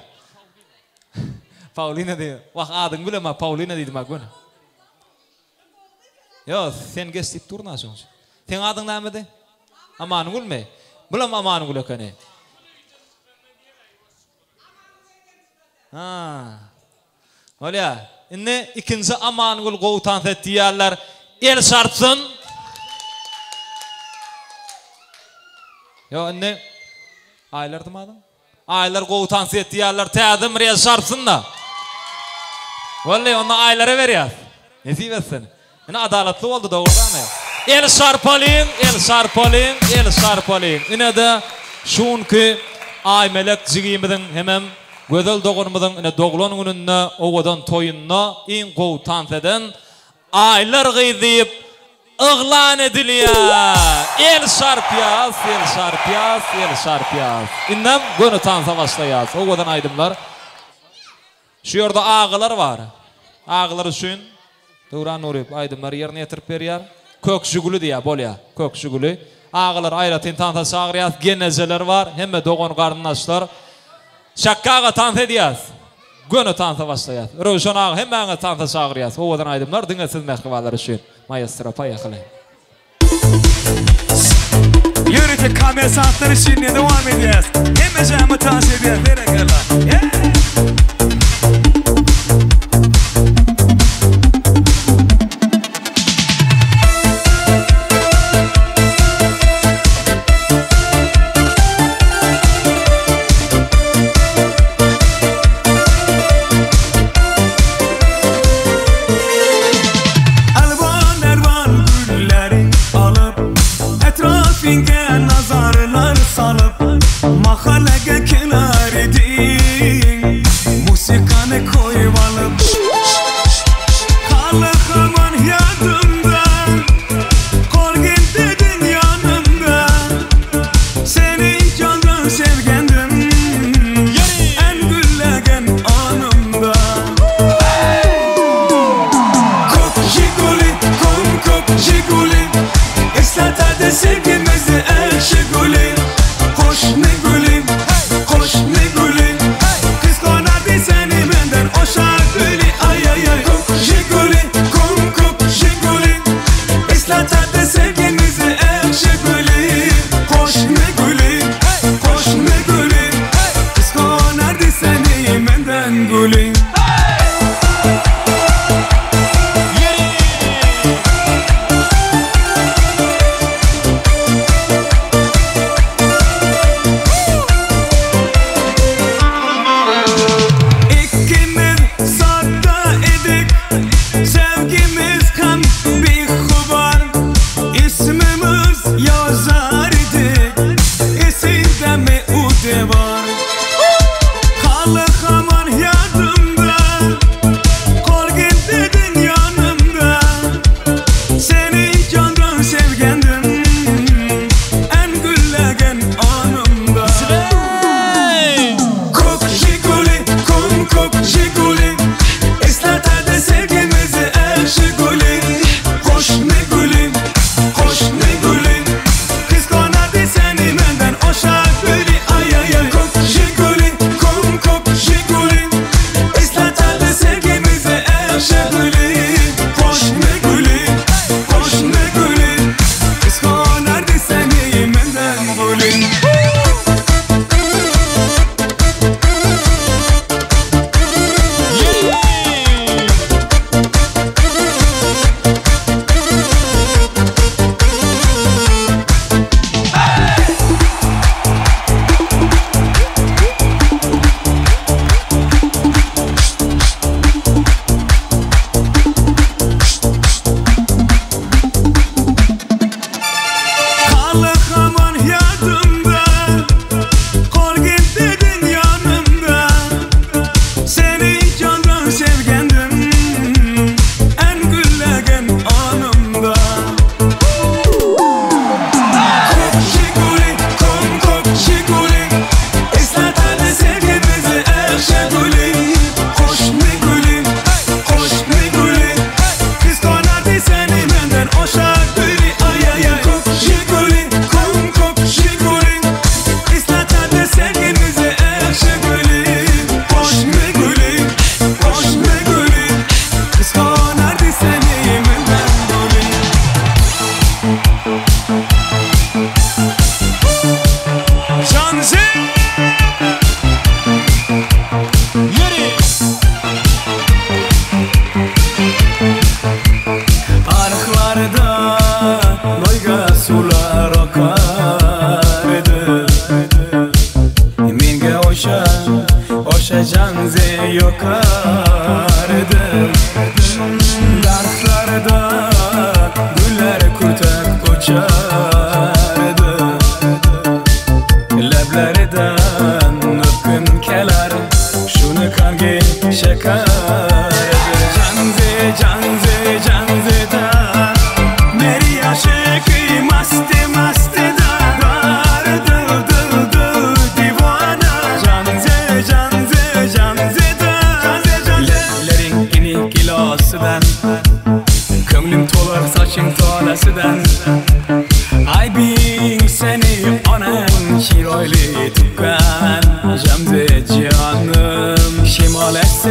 Paulina diýär. Wagt adyň bilema Paulina diýdim ma gön. Yo, sen geçip durnaşyň. Sen adyň näme? Amangul me? Bilam Amangul ekeni. Ha. Olya, inne ikinji Amangul gowtan set diýerler el şarpsyn. Yo, inne aylar dymadyň. Aylar gowtan set diýerler täze mir el şarpsyn da. Wallahi onu aylara berýär. Nesip etsin. Ine adalatly boldy dogurdamy. El şarpalyn, el şarpalyn, el şarpalyn. Ine de şunki ay melek jigimiň hemem gözel dogurmyň ine doglan gününde owadan toyunna iň gowtan seden aylar gyzyp ıglan edilýär. El şarpýas, el şarpýas, el şarpýas. Innem göni tansa başlaýar. Owadan aydymlar. Şu ýerde ağalar bar. Ağalar üçin Döwran Nurup aydymlar ýerine ýetirip berýär. Kök şugulu diýär bolýar. Kök şugulu. Ağalar aýratyn tansa çagyrýar. Genezeler var. Hemme dogan garnaşlar. Şakkaga tansa edýär. Göni tansa başlaýar. Röşan ağa hemme tansa çagyrýar. Owadan aydymlar diňesiz mehkebalar üçin. Maestro paýakyly. Yürüte kamera saatleri şimdi devam edeceğiz. Hemme jamy tansa edýär. Berekeler. Nazarlar salıp mahallega kenar edin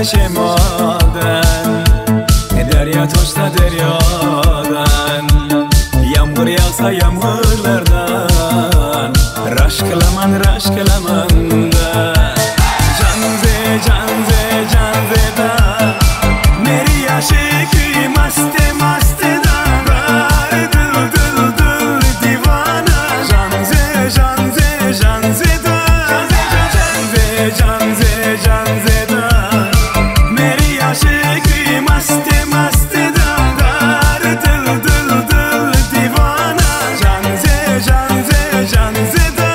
esse şemaldan derya toşsa deryadan yağmur yağsa yağmurlardan raş kılaman da canze da meri aşık maste da dıl divana canze da canze da meri aşık maste da dıl divana canze da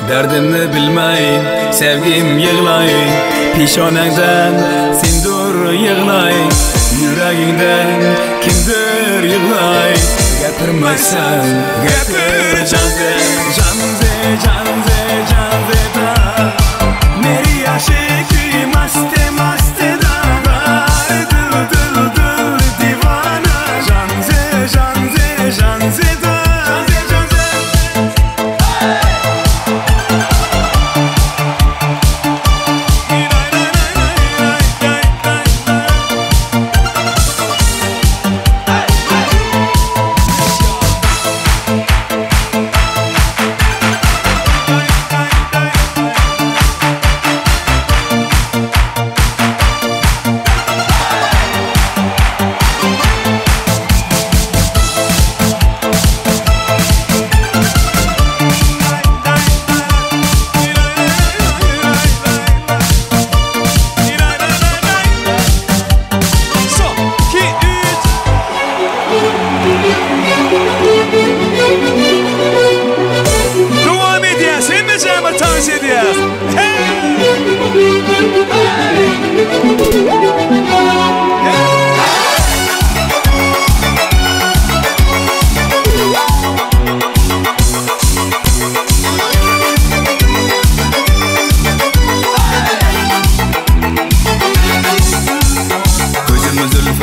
derdimi bilmeyin, sevgim yığlayın pişonenden sindur yığlayın yüreğinden kimdir yığlayın getirmezsen getir canze da meri aşık maste da dıl divana canze da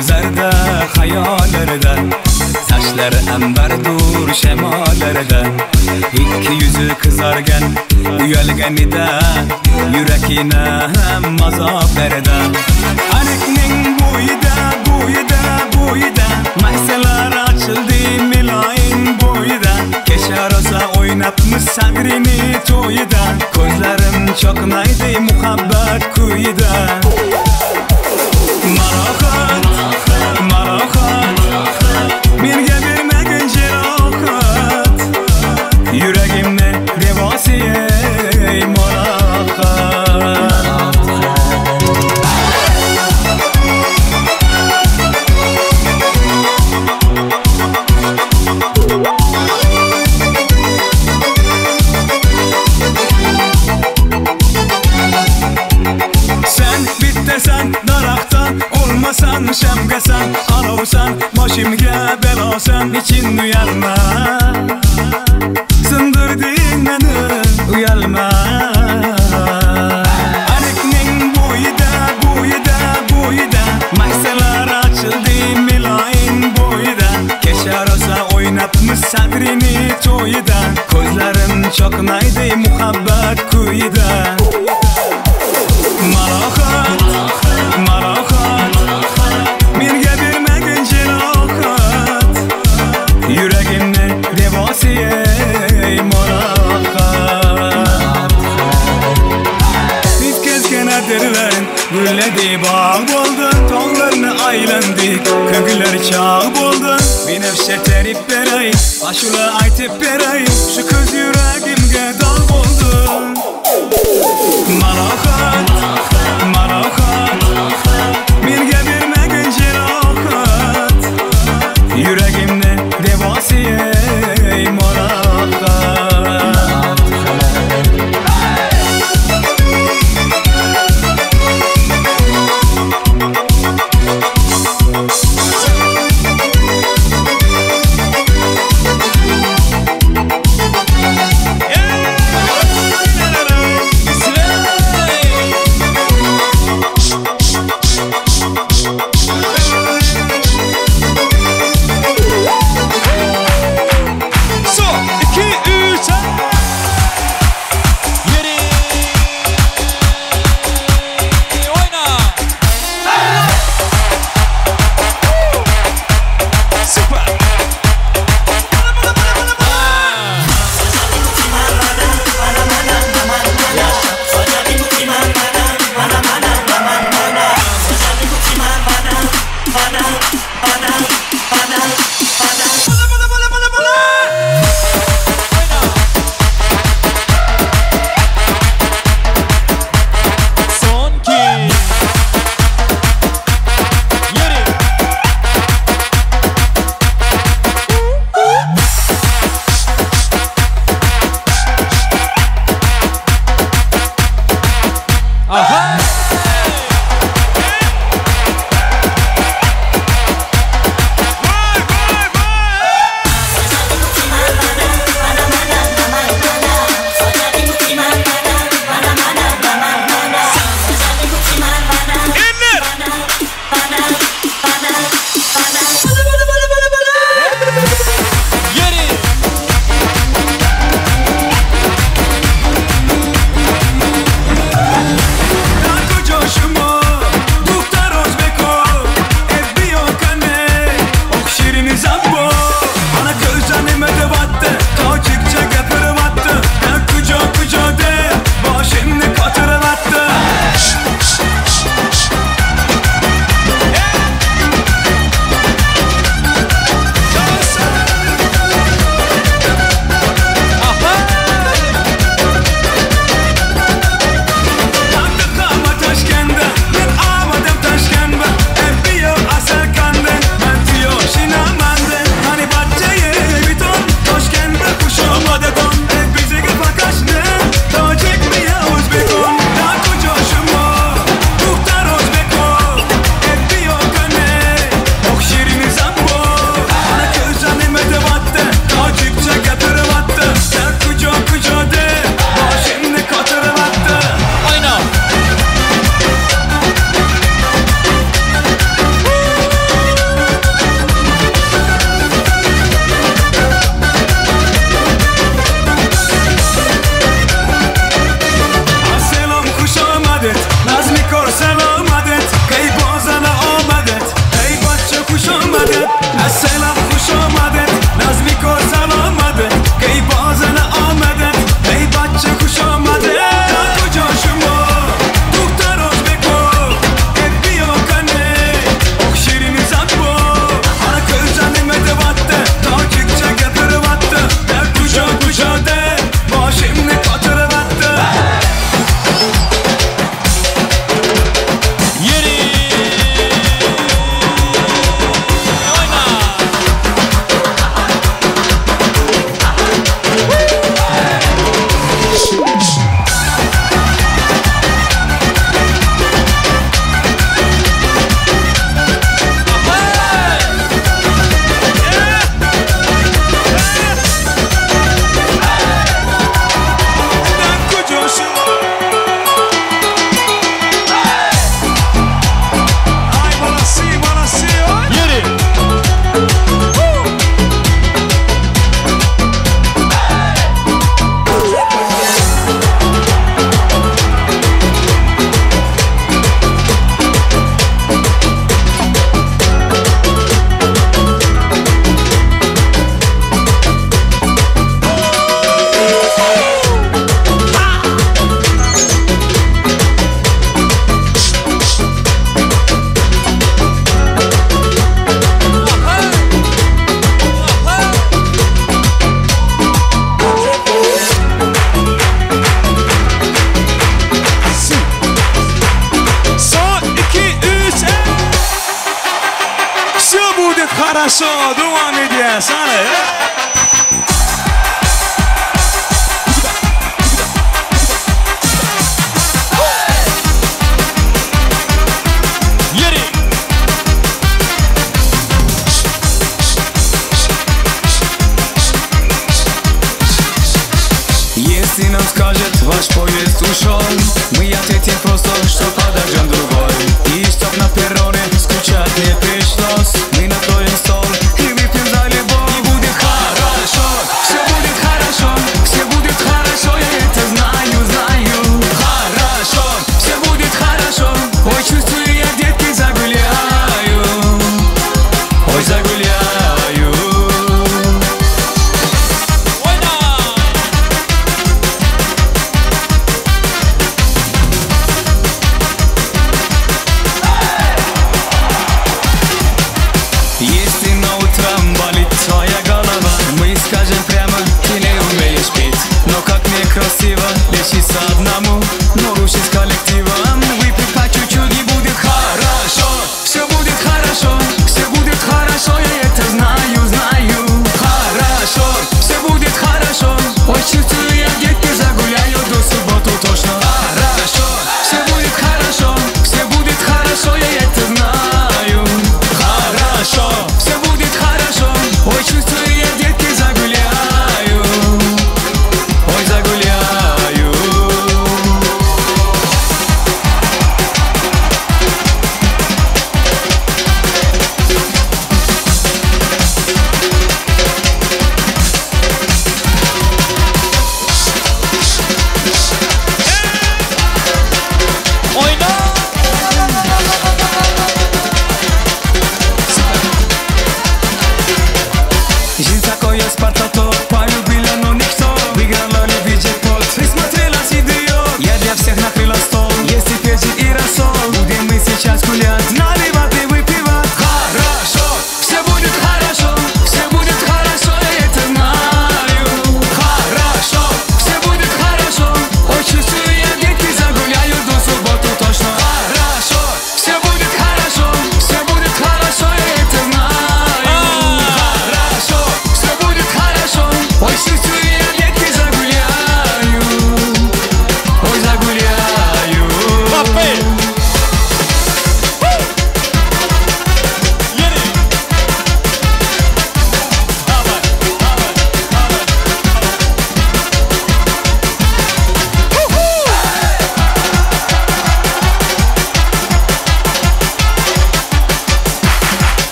Zerda hayallerden saçlar ambardur şemalardan iki yüzü kızargan uyalganidan yürekine mazap berdan anekning bo'yida maysalar açıldı milayin bo'yida kecha rosa o'ynabmiz sagrini to'yida ko'zlarim cho'qnaydi muhabbat kuyida Marahat menga bermagin jarohat yuragimni devosi ey marahat sen bittasan daraxtdan olmasan şamgasan alovsan boshimga belosan ichin uyalma sindirding meni uyalma anekning bo'yida maysalar açıldı milayin bo'yida kecha rosa o'ynabmiz sagrini to'yida ko'zlarim cho'qnaydi muhabbat kuyida Marahat menga bermagin jarohat yuragimni devosi ey marahat bitkazgan adirlaring gulladi bog' bo'ldi tog'larni aylandik ko'ngillar chog' bo'ldi binafsha tarif beray ashula aytib beray shu ko'z yuragimga dog' bo'ldi Marahat menga bermagin jarohat yuragimni devosi ey marahat Хорошо, devam ediyor sana. Если нам скажет ваш поезд ушел, мы ответим просто, что подождем другой. И чтоб на перроне скучать не пришлось, мы накроем стол и выпьем за любовь. И будет хорошо, все будет хорошо, все будет хорошо, я это знаю, знаю. Хорошо, все будет хорошо, ой, чувствую я, детки, загуляю. Ой, загуляю. Если на утром болит твоя голова, мы скажем прямо, ты не умеешь петь. Но как мне красиво лечиться одному, но лучше с коллективом. Выпить по чуть-чуть и будет хорошо. Все будет хорошо, все будет хорошо, я это знаю, знаю. Хорошо, все будет хорошо, ой, чувствую я, детки, загуляю до субботу точно. Хорошо, все будет хорошо, все будет хорошо, я это знаю. Хорошо, все будет хорошо, ой, чувствую я, детки, загуляю. Ой, загуляю. Жизнь такое Спартако, полюбила, но никто. Выиграла любви джекпот, присмотрела видео. Я для всех накрыла стол, если перчик и рассол. Будем мы сейчас гулять, наливать и выпивать. Хорошо, все будет хорошо, все будет хорошо, я это знаю. Хорошо, все будет хорошо, ой, чувствую я, детки, загуляю до субботу точно. Хорошо, все будет хорошо, все будет хорошо, я это знаю. Хорошо, все будет хорошо, ой, чувствую я, детки, загуляю. Ой, загуляю.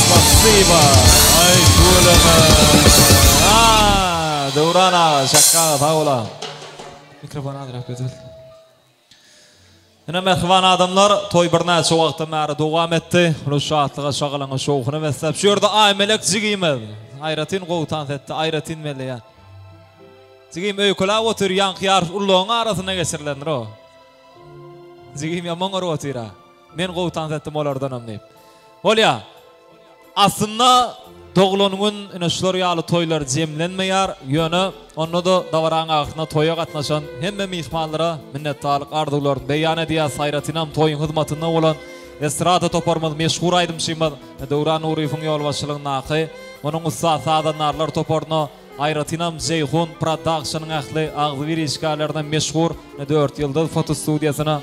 Спасибо. Ay tuğlama. Devrana şaka tavla. Mikrofon adrak götür. Yine mehvan adamlar toy bir neçe vaqtda mari devam etdi. Ruşatlığa şağılanan şoğunu meslep. Şu yerda aymelek zigimel. Ayratin qoğutan etti. Ayratin meli ya. Zigim öyküla otur yankıyar ulluğun arasına geçirilendir o. Zigim yaman oru otira. Men qoğutan ettim olardan anlayıp. Olya. Aslında doğulunun inişler yalı toylar cemlenmeyar, yönü onu da davaran ağına toya katnaşan hemme mihmallara minnettarlık ardular beyan ediyor sayratinam toyun hizmetinde olan estrada toparmaz meşhur aydım şimal Devran Nurif'in yol başlığına akı onun usta sadanlarlar toparına ayratinam Ceyhun Production'ın ahli ağzı bir işgallerden meşhur 4 yıldır foto stüdyasına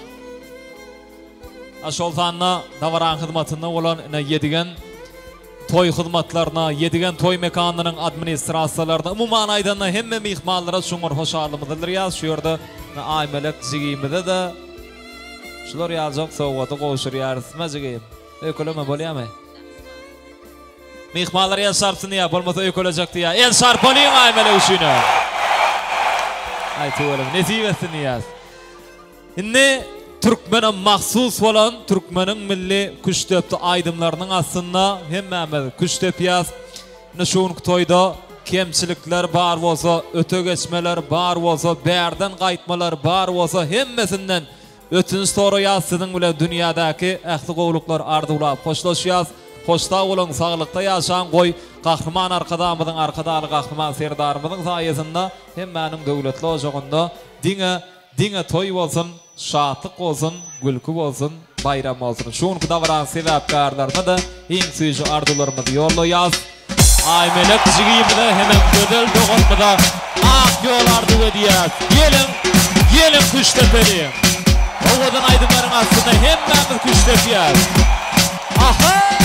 aşoltanına davaran hizmetinde olan yedigen toy hizmetlerine, yedigen toy mekanının administrasiyalarına, umuman aydanına hemme mihmallara şunlar hoşarlımıdır ya. Şu yerde aymelek zigimide de şular yazık soğuatı koşur yarısma zigim. Öyküleme boliyame. Mihmallar el şarpsın ya, bolmasa öykülecekti ya. El şarpalıyın aymele uşuyunu. Ay tuğalım, nesip etsin ya. Şimdi Türkmenin mahsus olan Türkmenin milli küştöptü aydımlarının aslında hemmemiz küştöp yaz. Nişun toyda kemçilikler bar bolsa, öte geçmeler bar bolsa, berden qaytmalar bar bolsa hemmesinden Ötünüz toru yaz sizin bile dünyadaki ähli gowluklar ardulap hoşlaşýas. Hoşta bolan, saglykda ýaşan goý gahrman arkadamyzyň arkadaly gahrman serdarymyzyň saýasynda hemmäniň döwletli ojagynda diňe toý bolsun, şatlyk bolsun, gülkü bolsun, bayram bolsun. Şuňky dawran sebäpkarlaryna da iň süýji arzularymyzy ýollaýas. Aymelek jigimde hemen gödel doganmada ak ýol arzu edýär. Gelin kuştepeli. Owadan aydymlaryň aslynda hemmämiz kuştepýär. Aha!